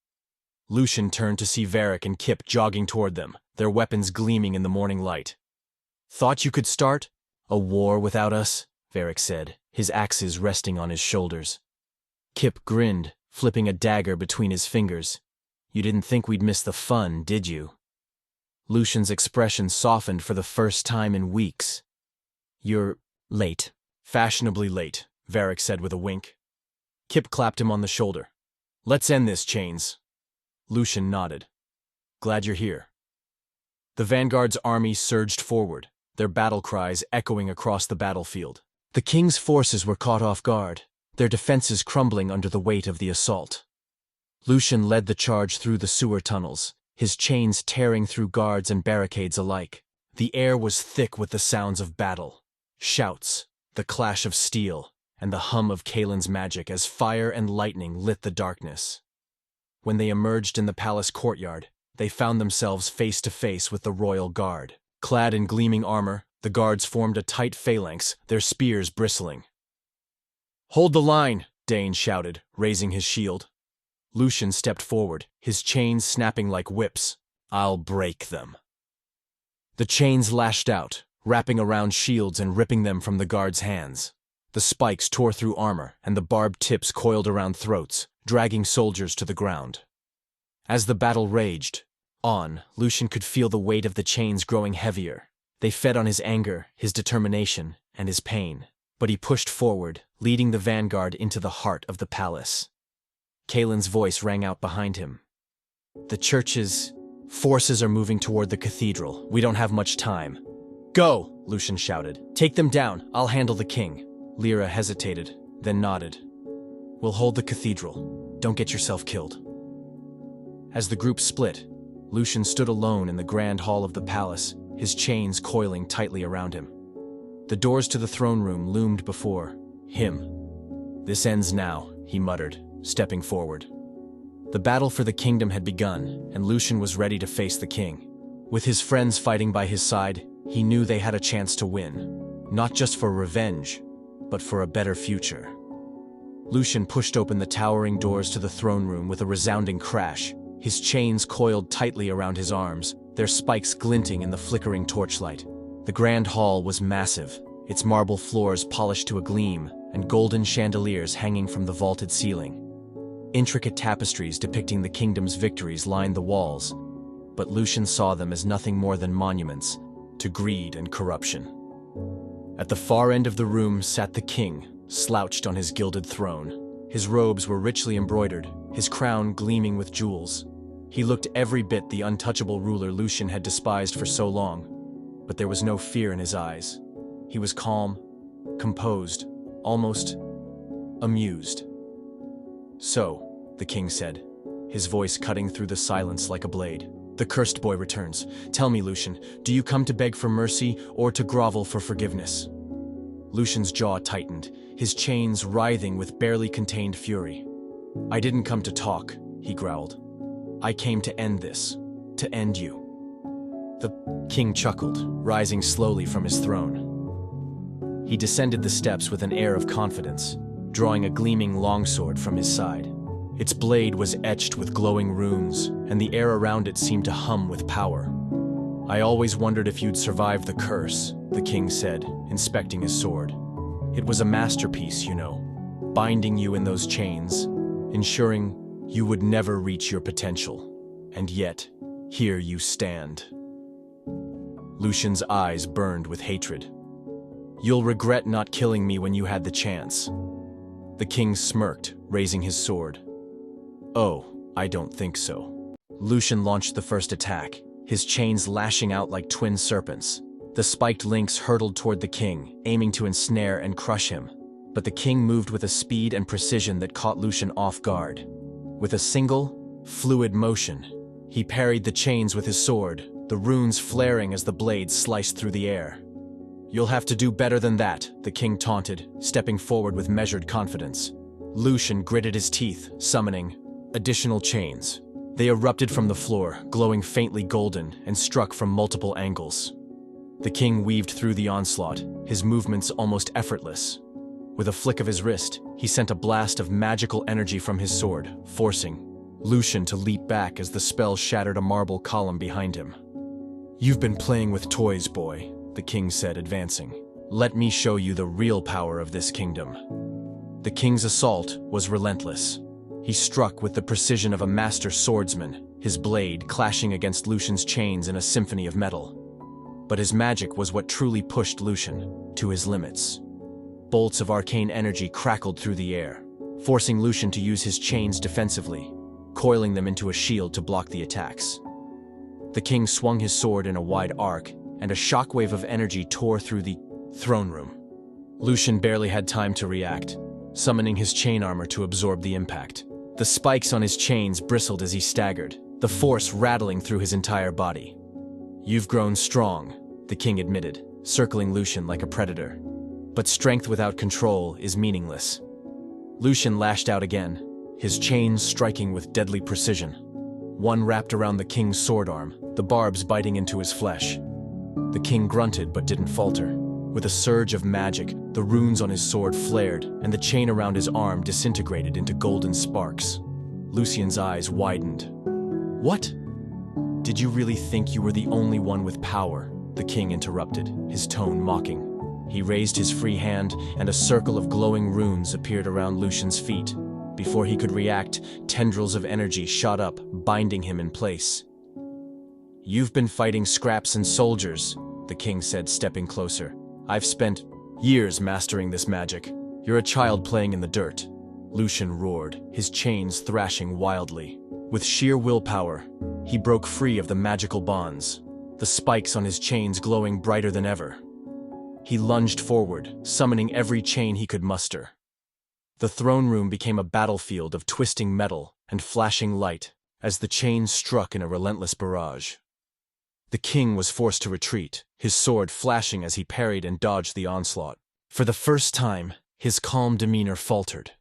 Lucian turned to see Varric and Kip jogging toward them, their weapons gleaming in the morning light. Thought you could start a war without us? Varric said, his axes resting on his shoulders. Kip grinned, flipping a dagger between his fingers. You didn't think we'd miss the fun, did you? Lucian's expression softened for the first time in weeks. You're late. Fashionably late, Varric said with a wink. Kip clapped him on the shoulder. "Let's end this, Chains." Lucian nodded. "Glad you're here." The Vanguard's army surged forward, their battle cries echoing across the battlefield. The king's forces were caught off guard, their defenses crumbling under the weight of the assault. Lucian led the charge through the sewer tunnels, his chains tearing through guards and barricades alike. The air was thick with the sounds of battle. Shouts, the clash of steel, and the hum of Kalen's magic as fire and lightning lit the darkness. When they emerged in the palace courtyard, they found themselves face to face with the royal guard. Clad in gleaming armor, the guards formed a tight phalanx, their spears bristling. "Hold the line!" Dane shouted, raising his shield. Lucian stepped forward, his chains snapping like whips. "I'll break them." The chains lashed out, wrapping around shields and ripping them from the guards' hands. The spikes tore through armor, and the barbed tips coiled around throats, dragging soldiers to the ground. As the battle raged on, Lucian could feel the weight of the chains growing heavier. They fed on his anger, his determination, and his pain. But he pushed forward, leading the vanguard into the heart of the palace. Kalen's voice rang out behind him. "The church's forces are moving toward the cathedral. We don't have much time." "Go!" Lucian shouted. "Take them down. I'll handle the king." Lyra hesitated, then nodded. "We'll hold the cathedral. Don't get yourself killed." As the group split, Lucian stood alone in the grand hall of the palace, his chains coiling tightly around him. The doors to the throne room loomed before him. "This ends now," he muttered, stepping forward. The battle for the kingdom had begun, and Lucian was ready to face the king. With his friends fighting by his side, he knew they had a chance to win, not just for revenge, but for a better future. Lucian pushed open the towering doors to the throne room with a resounding crash, his chains coiled tightly around his arms, their spikes glinting in the flickering torchlight. The grand hall was massive, its marble floors polished to a gleam, and golden chandeliers hanging from the vaulted ceiling. Intricate tapestries depicting the kingdom's victories lined the walls, but Lucian saw them as nothing more than monuments to greed and corruption. At the far end of the room sat the king, slouched on his gilded throne. His robes were richly embroidered, his crown gleaming with jewels. He looked every bit the untouchable ruler Lucian had despised for so long, but there was no fear in his eyes. He was calm, composed, almost amused. "So," the king said, his voice cutting through the silence like a blade. "The cursed boy returns. Tell me, Lucian, do you come to beg for mercy or to grovel for forgiveness?" Lucian's jaw tightened, his chains writhing with barely contained fury. "I didn't come to talk," he growled. "I came to end this, to end you." The king chuckled, rising slowly from his throne. He descended the steps with an air of confidence, drawing a gleaming longsword from his side. Its blade was etched with glowing runes, and the air around it seemed to hum with power. "I always wondered if you'd survive the curse," the king said, inspecting his sword. "It was a masterpiece, you know, binding you in those chains, ensuring you would never reach your potential. And yet, here you stand." Lucian's eyes burned with hatred. "You'll regret not killing me when you had the chance." The king smirked, raising his sword. "Oh, I don't think so." Lucian launched the first attack, his chains lashing out like twin serpents. The spiked links hurtled toward the king, aiming to ensnare and crush him. But the king moved with a speed and precision that caught Lucian off guard. With a single, fluid motion, he parried the chains with his sword, the runes flaring as the blades sliced through the air. "You'll have to do better than that," the king taunted, stepping forward with measured confidence. Lucian gritted his teeth, summoning additional chains. They erupted from the floor, glowing faintly golden, and struck from multiple angles. The king weaved through the onslaught, his movements almost effortless. With a flick of his wrist, he sent a blast of magical energy from his sword, forcing Lucian to leap back as the spell shattered a marble column behind him. "You've been playing with toys, boy," the king said, advancing. "Let me show you the real power of this kingdom." The king's assault was relentless. He struck with the precision of a master swordsman, his blade clashing against Lucian's chains in a symphony of metal. But his magic was what truly pushed Lucian to his limits. Bolts of arcane energy crackled through the air, forcing Lucian to use his chains defensively, coiling them into a shield to block the attacks. The king swung his sword in a wide arc, and a shockwave of energy tore through the throne room. Lucian barely had time to react, summoning his chain armor to absorb the impact. The spikes on his chains bristled as he staggered, the force rattling through his entire body. "You've grown strong," the king admitted, circling Lucian like a predator. "But strength without control is meaningless." Lucian lashed out again, his chains striking with deadly precision. One wrapped around the king's sword arm, the barbs biting into his flesh. The king grunted but didn't falter. With a surge of magic, the runes on his sword flared, and the chain around his arm disintegrated into golden sparks. Lucian's eyes widened. "What? Did you really think you were the only one with power?" the king interrupted, his tone mocking. He raised his free hand, and a circle of glowing runes appeared around Lucian's feet. Before he could react, tendrils of energy shot up, binding him in place. "You've been fighting scraps and soldiers," the king said, stepping closer. "I've spent years mastering this magic. You're a child playing in the dirt." Lucian roared, his chains thrashing wildly. With sheer willpower, he broke free of the magical bonds, the spikes on his chains glowing brighter than ever. He lunged forward, summoning every chain he could muster. The throne room became a battlefield of twisting metal and flashing light as the chains struck in a relentless barrage. The king was forced to retreat, his sword flashing as he parried and dodged the onslaught. For the first time, his calm demeanor faltered.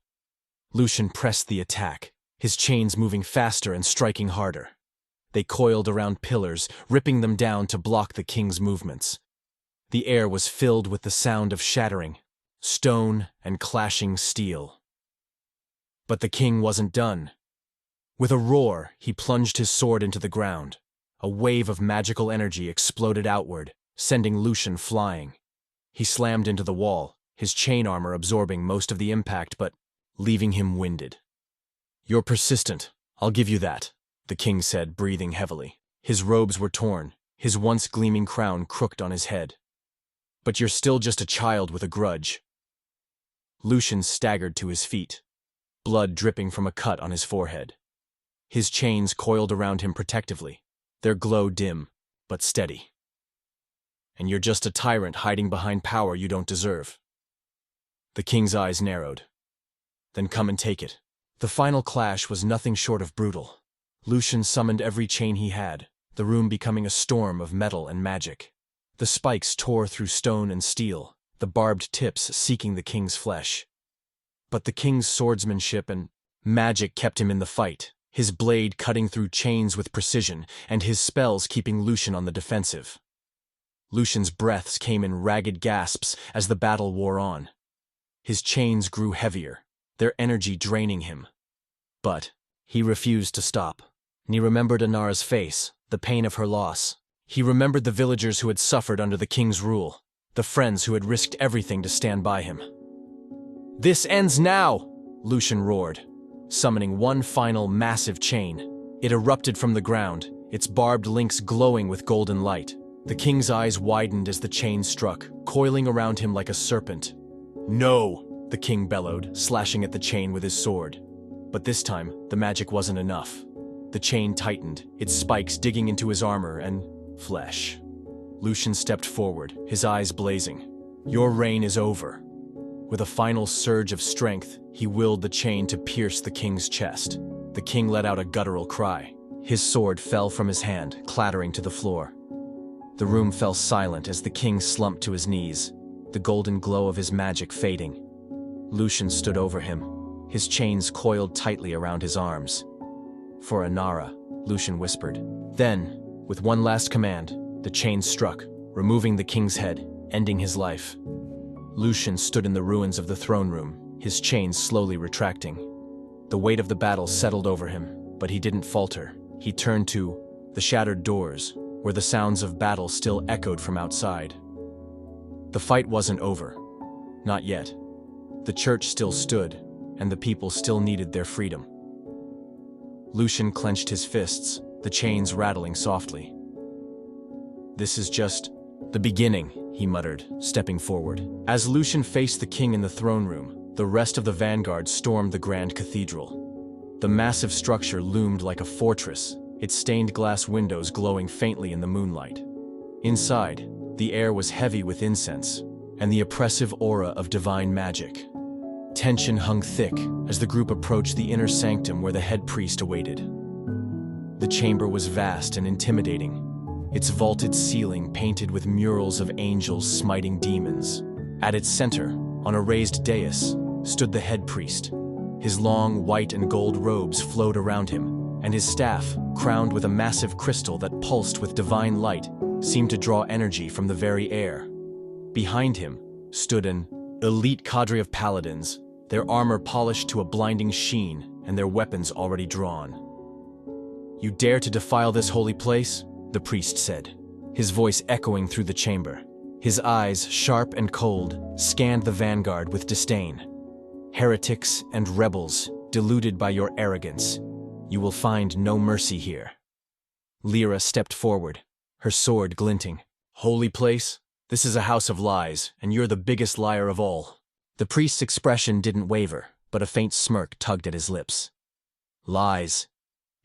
Lucian pressed the attack, his chains moving faster and striking harder. They coiled around pillars, ripping them down to block the king's movements. The air was filled with the sound of shattering stone and clashing steel. But the king wasn't done. With a roar, he plunged his sword into the ground. A wave of magical energy exploded outward, sending Lucian flying. He slammed into the wall, his chain armor absorbing most of the impact but leaving him winded. "You're persistent, I'll give you that," the king said, breathing heavily. His robes were torn, his once gleaming crown crooked on his head. "But you're still just a child with a grudge." Lucian staggered to his feet, blood dripping from a cut on his forehead. His chains coiled around him protectively, their glow dim, but steady. "And you're just a tyrant hiding behind power you don't deserve." The king's eyes narrowed. "Then come and take it." The final clash was nothing short of brutal. Lucian summoned every chain he had, the room becoming a storm of metal and magic. The spikes tore through stone and steel, the barbed tips seeking the king's flesh. But the king's swordsmanship and magic kept him in the fight, his blade cutting through chains with precision, and his spells keeping Lucian on the defensive. Lucian's breaths came in ragged gasps as the battle wore on. His chains grew heavier, their energy draining him. But he refused to stop. And he remembered Inara's face, the pain of her loss. He remembered the villagers who had suffered under the king's rule, the friends who had risked everything to stand by him. "This ends now!" Lucian roared, summoning one final massive chain. It erupted from the ground, its barbed links glowing with golden light. The king's eyes widened as the chain struck, coiling around him like a serpent. "No!" the king bellowed, slashing at the chain with his sword. But this time, the magic wasn't enough. The chain tightened, its spikes digging into his armor and flesh. Lucian stepped forward, his eyes blazing. "Your reign is over." With a final surge of strength, he willed the chain to pierce the king's chest. The king let out a guttural cry. His sword fell from his hand, clattering to the floor. The room fell silent as the king slumped to his knees, the golden glow of his magic fading. Lucian stood over him, his chains coiled tightly around his arms. "For Inara," Lucian whispered. Then, with one last command, the chain struck, removing the king's head, ending his life. Lucian stood in the ruins of the throne room, his chains slowly retracting. The weight of the battle settled over him, but he didn't falter. He turned to the shattered doors, where the sounds of battle still echoed from outside. The fight wasn't over. Not yet. The church still stood, and the people still needed their freedom. Lucian clenched his fists, the chains rattling softly. "This is just the beginning," he muttered, stepping forward. As Lucian faced the king in the throne room, The rest of the vanguard stormed the grand cathedral. The massive structure loomed like a fortress, its stained glass windows glowing faintly in the moonlight. Inside, the air was heavy with incense and the oppressive aura of divine magic. Tension hung thick as the group approached the inner sanctum where the head priest awaited. The chamber was vast and intimidating, its vaulted ceiling painted with murals of angels smiting demons. At its center, on a raised dais, stood the head priest. His long white and gold robes flowed around him, and his staff, crowned with a massive crystal that pulsed with divine light, seemed to draw energy from the very air. Behind him stood an elite cadre of paladins, their armor polished to a blinding sheen and their weapons already drawn. "You dare to defile this holy place?" the priest said, his voice echoing through the chamber. His eyes, sharp and cold, scanned the vanguard with disdain. "Heretics and rebels, deluded by your arrogance. You will find no mercy here." Lyra stepped forward, her sword glinting. "Holy place? This is a house of lies, and you're the biggest liar of all." The priest's expression didn't waver, but a faint smirk tugged at his lips. "Lies.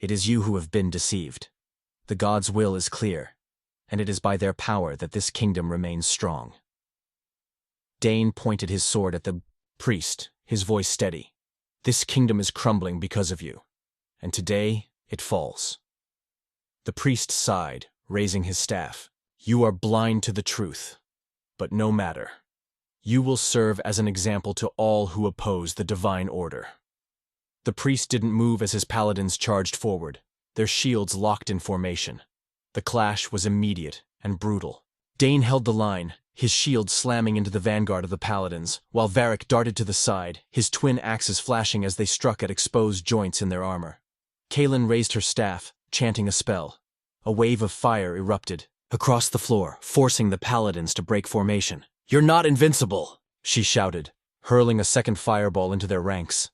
It is you who have been deceived. The gods' will is clear, and it is by their power that this kingdom remains strong." Dane pointed his sword at the priest, his voice steady. "This kingdom is crumbling because of you, and today it falls." The priest sighed, raising his staff. "You are blind to the truth, but no matter. You will serve as an example to all who oppose the divine order." The priest didn't move as his paladins charged forward, their shields locked in formation. The clash was immediate and brutal. Dane held the line, his shield slamming into the vanguard of the paladins, while Varric darted to the side, his twin axes flashing as they struck at exposed joints in their armor. Kaelin raised her staff, chanting a spell. A wave of fire erupted across the floor, forcing the paladins to break formation. "You're not invincible!" she shouted, hurling a second fireball into their ranks.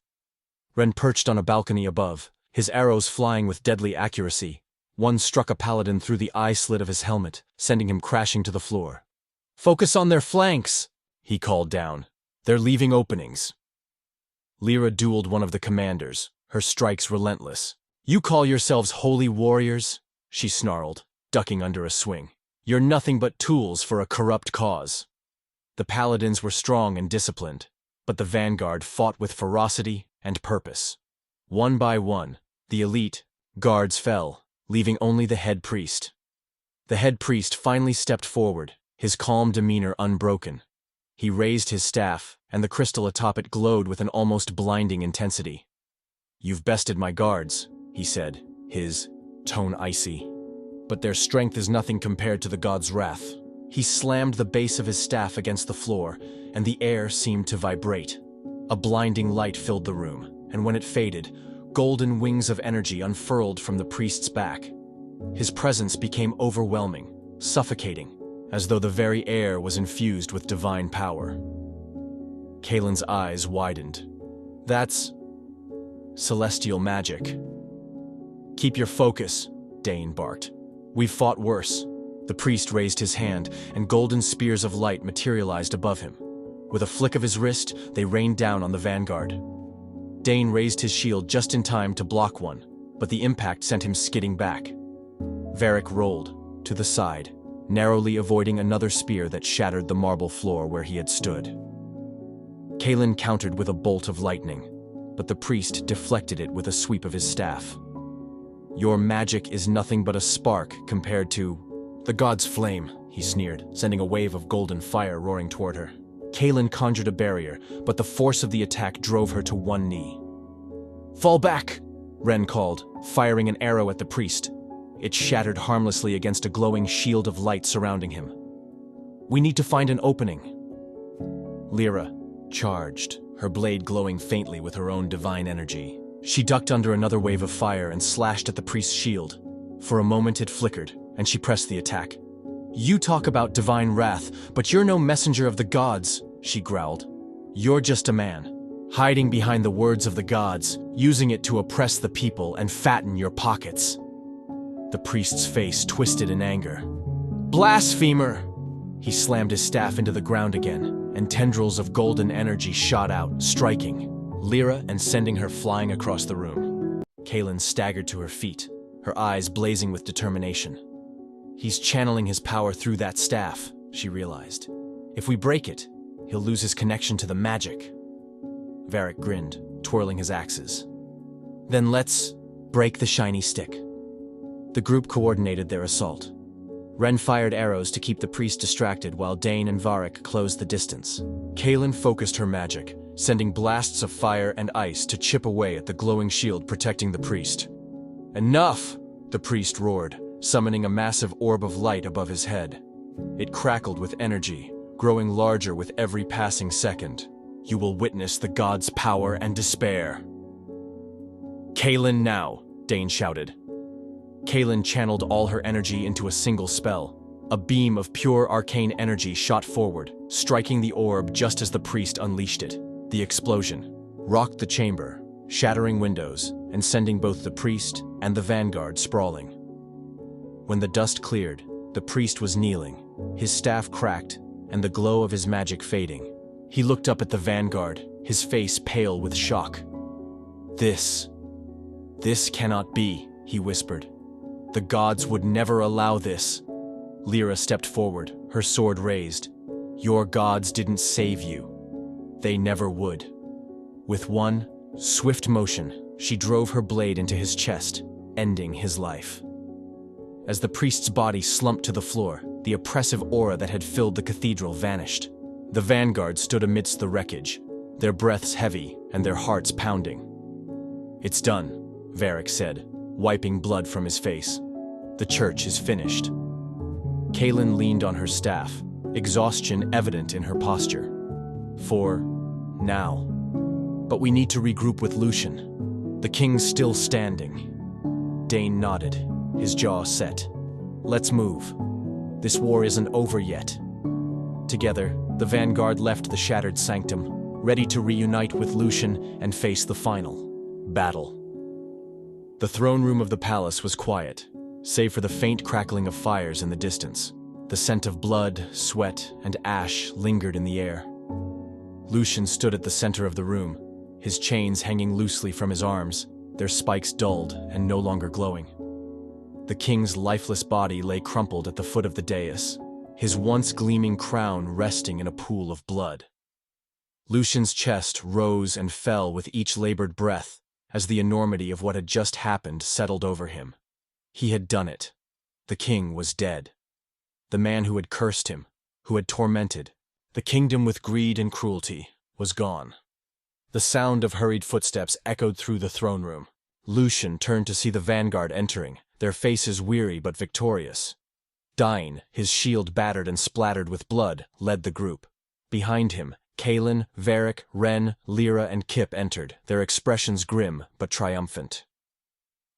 Ren perched on a balcony above, his arrows flying with deadly accuracy. One struck a paladin through the eye slit of his helmet, sending him crashing to the floor. "Focus on their flanks!" he called down. "They're leaving openings." Lyra dueled one of the commanders, her strikes relentless. "You call yourselves holy warriors?" she snarled, ducking under a swing. "You're nothing but tools for a corrupt cause." The paladins were strong and disciplined, but the vanguard fought with ferocity and purpose. One by one, the elite guards fell, leaving only the head priest. The head priest finally stepped forward, his calm demeanor unbroken. He raised his staff, and the crystal atop it glowed with an almost blinding intensity. "You've bested my guards," he said, his tone icy. "But their strength is nothing compared to the god's wrath." He slammed the base of his staff against the floor, and the air seemed to vibrate. A blinding light filled the room, and when it faded, golden wings of energy unfurled from the priest's back. His presence became overwhelming, suffocating, as though the very air was infused with divine power. Kaelin's eyes widened. "That's celestial magic." "Keep your focus," Dane barked. "We've fought worse." The priest raised his hand, and golden spears of light materialized above him. With a flick of his wrist, they rained down on the vanguard. Dane raised his shield just in time to block one, but the impact sent him skidding back. Varric rolled to the side, narrowly avoiding another spear that shattered the marble floor where he had stood. Kaelin countered with a bolt of lightning, but the priest deflected it with a sweep of his staff. "Your magic is nothing but a spark compared to the god's flame," he sneered, sending a wave of golden fire roaring toward her. Kaelin conjured a barrier, but the force of the attack drove her to one knee. "Fall back!" Ren called, firing an arrow at the priest. It shattered harmlessly against a glowing shield of light surrounding him. "We need to find an opening." Lyra charged, her blade glowing faintly with her own divine energy. She ducked under another wave of fire and slashed at the priest's shield. For a moment it flickered, and she pressed the attack. "You talk about divine wrath, but you're no messenger of the gods," she growled. "You're just a man, hiding behind the words of the gods, using it to oppress the people and fatten your pockets." The priest's face twisted in anger. "Blasphemer!" He slammed his staff into the ground again, and tendrils of golden energy shot out, striking Lyra and sending her flying across the room. Kaelin staggered to her feet, her eyes blazing with determination. He's channeling his power through that staff, she realized. If we break it, he'll lose his connection to the magic. Varric grinned, twirling his axes. Then let's break the shiny stick. The group coordinated their assault. Ren fired arrows to keep the priest distracted while Dane and Varric closed the distance. Kaelin focused her magic, sending blasts of fire and ice to chip away at the glowing shield protecting the priest. Enough! The priest roared, summoning a massive orb of light above his head. It crackled with energy, growing larger with every passing second. You will witness the god's power and despair. Kaelin now, Dane shouted. Kaelin channeled all her energy into a single spell. A beam of pure arcane energy shot forward, striking the orb just as the priest unleashed it. The explosion rocked the chamber, shattering windows and sending both the priest and the vanguard sprawling. When the dust cleared, the priest was kneeling, his staff cracked and the glow of his magic fading. He looked up at the vanguard, his face pale with shock. This cannot be, he whispered. The gods would never allow this. Lyra stepped forward, her sword raised. Your gods didn't save you. They never would. With one swift motion, she drove her blade into his chest, ending his life. As the priest's body slumped to the floor, the oppressive aura that had filled the cathedral vanished. The vanguard stood amidst the wreckage, their breaths heavy and their hearts pounding. It's done, Varric said, wiping blood from his face. The church is finished. Kaelin leaned on her staff, exhaustion evident in her posture. For now. But we need to regroup with Lucian. The king's still standing. Dane nodded, his jaw set. Let's move. This war isn't over yet. Together, the vanguard left the shattered sanctum, ready to reunite with Lucian and face the final battle. The throne room of the palace was quiet, save for the faint crackling of fires in the distance. The scent of blood, sweat, and ash lingered in the air. Lucian stood at the center of the room, his chains hanging loosely from his arms, their spikes dulled and no longer glowing. The king's lifeless body lay crumpled at the foot of the dais, his once gleaming crown resting in a pool of blood. Lucian's chest rose and fell with each labored breath as the enormity of what had just happened settled over him. He had done it. The king was dead. The man who had cursed him, who had tormented the kingdom with greed and cruelty, was gone. The sound of hurried footsteps echoed through the throne room. Lucian turned to see the vanguard entering, their faces weary but victorious. Dine, his shield battered and splattered with blood, led the group. Behind him, Kaelin, Varric, Ren, Lyra, and Kip entered, their expressions grim but triumphant.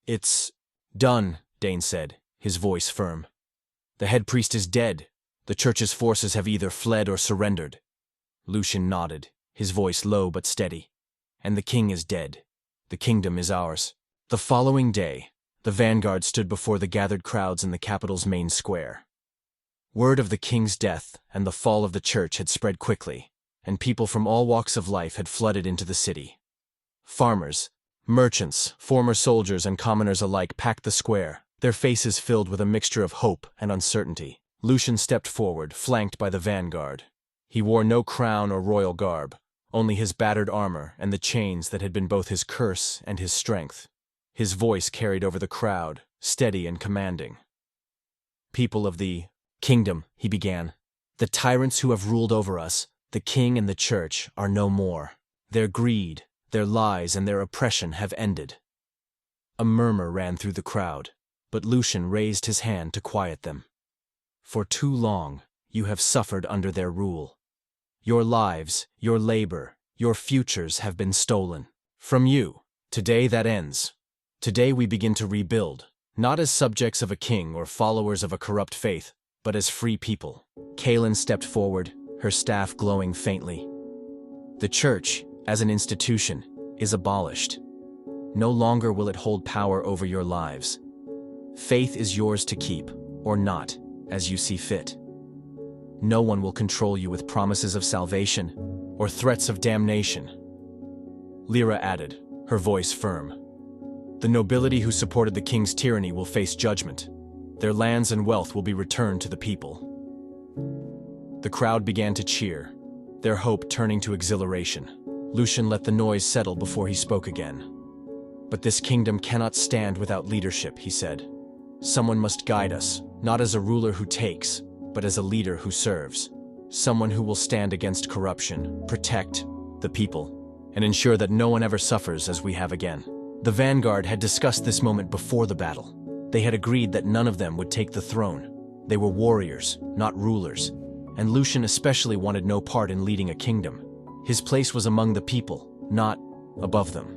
It's done, Dane said, his voice firm. The head priest is dead. The church's forces have either fled or surrendered. Lucian nodded, his voice low but steady. And the king is dead. The kingdom is ours. The following day, the vanguard stood before the gathered crowds in the capital's main square. Word of the king's death and the fall of the church had spread quickly, and people from all walks of life had flooded into the city. Farmers, merchants, former soldiers, and commoners alike packed the square, their faces filled with a mixture of hope and uncertainty. Lucian stepped forward, flanked by the vanguard. He wore no crown or royal garb, only his battered armor and the chains that had been both his curse and his strength. His voice carried over the crowd, steady and commanding. People of the kingdom, he began. The tyrants who have ruled over us, the king and the church, are no more. Their greed, their lies, and their oppression have ended. A murmur ran through the crowd, but Lucian raised his hand to quiet them. For too long, you have suffered under their rule. Your lives, your labor, your futures have been stolen. From you, today that ends. Today we begin to rebuild, not as subjects of a king or followers of a corrupt faith, but as free people. Kaelin stepped forward, her staff glowing faintly. The church, as an institution, is abolished. No longer will it hold power over your lives. Faith is yours to keep, or not, as you see fit. No one will control you with promises of salvation or threats of damnation." Lyra added, her voice firm. "The nobility who supported the king's tyranny will face judgment. Their lands and wealth will be returned to the people." The crowd began to cheer, their hope turning to exhilaration. Lucian let the noise settle before he spoke again. "But this kingdom cannot stand without leadership," he said. "Someone must guide us, not as a ruler who takes, but as a leader who serves. Someone who will stand against corruption, protect the people, and ensure that no one ever suffers as we have again." The vanguard had discussed this moment before the battle. They had agreed that none of them would take the throne. They were warriors, not rulers, and Lucian especially wanted no part in leading a kingdom. His place was among the people, not above them.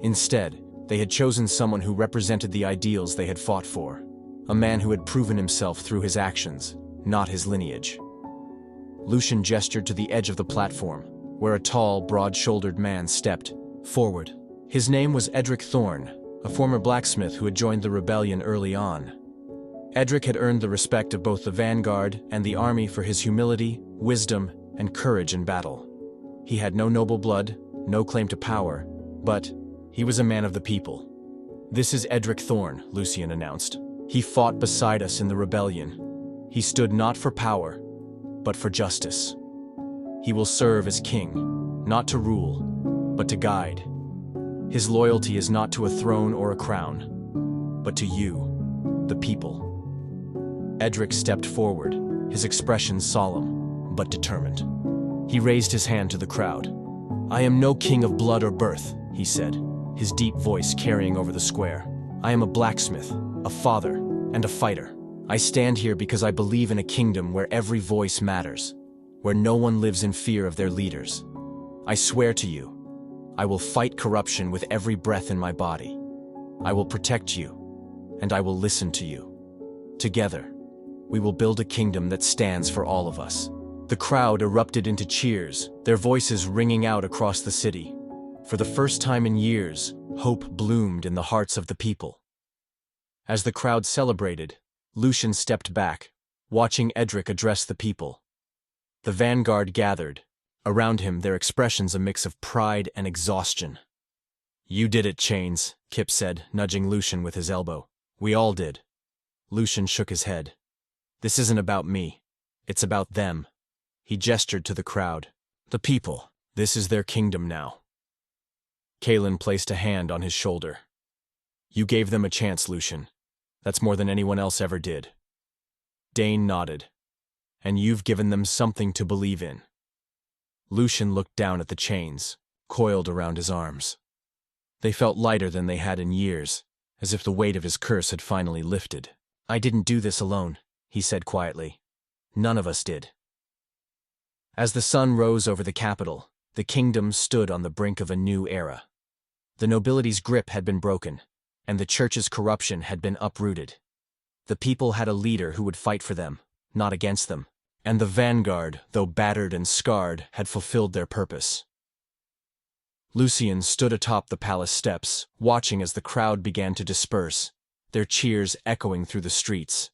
Instead, they had chosen someone who represented the ideals they had fought for, a man who had proven himself through his actions, not his lineage. Lucian gestured to the edge of the platform, where a tall, broad-shouldered man stepped forward. His name was Edric Thorne, a former blacksmith who had joined the rebellion early on. Edric had earned the respect of both the vanguard and the army for his humility, wisdom, and courage in battle. He had no noble blood, no claim to power, but he was a man of the people. "This is Edric Thorne," Lucian announced. "He fought beside us in the rebellion. He stood not for power, but for justice. He will serve as king, not to rule, but to guide. His loyalty is not to a throne or a crown, but to you, the people." Edric stepped forward, his expression solemn, but determined. He raised his hand to the crowd. "I am no king of blood or birth," he said, his deep voice carrying over the square. "I am a blacksmith, a father, and a fighter. I stand here because I believe in a kingdom where every voice matters, where no one lives in fear of their leaders. I swear to you, I will fight corruption with every breath in my body. I will protect you, and I will listen to you. Together, we will build a kingdom that stands for all of us." The crowd erupted into cheers, their voices ringing out across the city. For the first time in years, hope bloomed in the hearts of the people. As the crowd celebrated, Lucian stepped back, watching Edric address the people. The vanguard gathered, around him their expressions a mix of pride and exhaustion. "You did it, Chains," Kip said, nudging Lucian with his elbow. "We all did." Lucian shook his head. "This isn't about me. It's about them." He gestured to the crowd. "The people. This is their kingdom now." Kalen placed a hand on his shoulder. "You gave them a chance, Lucian. That's more than anyone else ever did." Dane nodded. "And you've given them something to believe in." Lucian looked down at the chains, coiled around his arms. They felt lighter than they had in years, as if the weight of his curse had finally lifted. "I didn't do this alone," he said quietly. "None of us did." As the sun rose over the capital, the kingdom stood on the brink of a new era. The nobility's grip had been broken, and the church's corruption had been uprooted. The people had a leader who would fight for them, not against them, and the vanguard, though battered and scarred, had fulfilled their purpose. Lucian stood atop the palace steps, watching as the crowd began to disperse, their cheers echoing through the streets.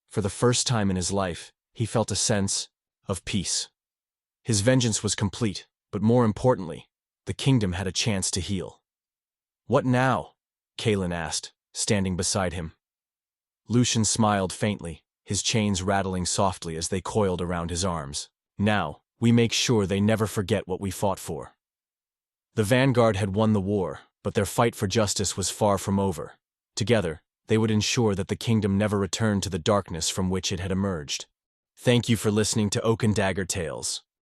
For the first time in his life, he felt a sense of peace. His vengeance was complete, but more importantly, the kingdom had a chance to heal. "What now?" Kalen asked, standing beside him. Lucian smiled faintly, his chains rattling softly as they coiled around his arms. "Now, we make sure they never forget what we fought for." The vanguard had won the war, but their fight for justice was far from over. Together, they would ensure that the kingdom never returned to the darkness from which it had emerged. Thank you for listening to Oak and Dagger Tales.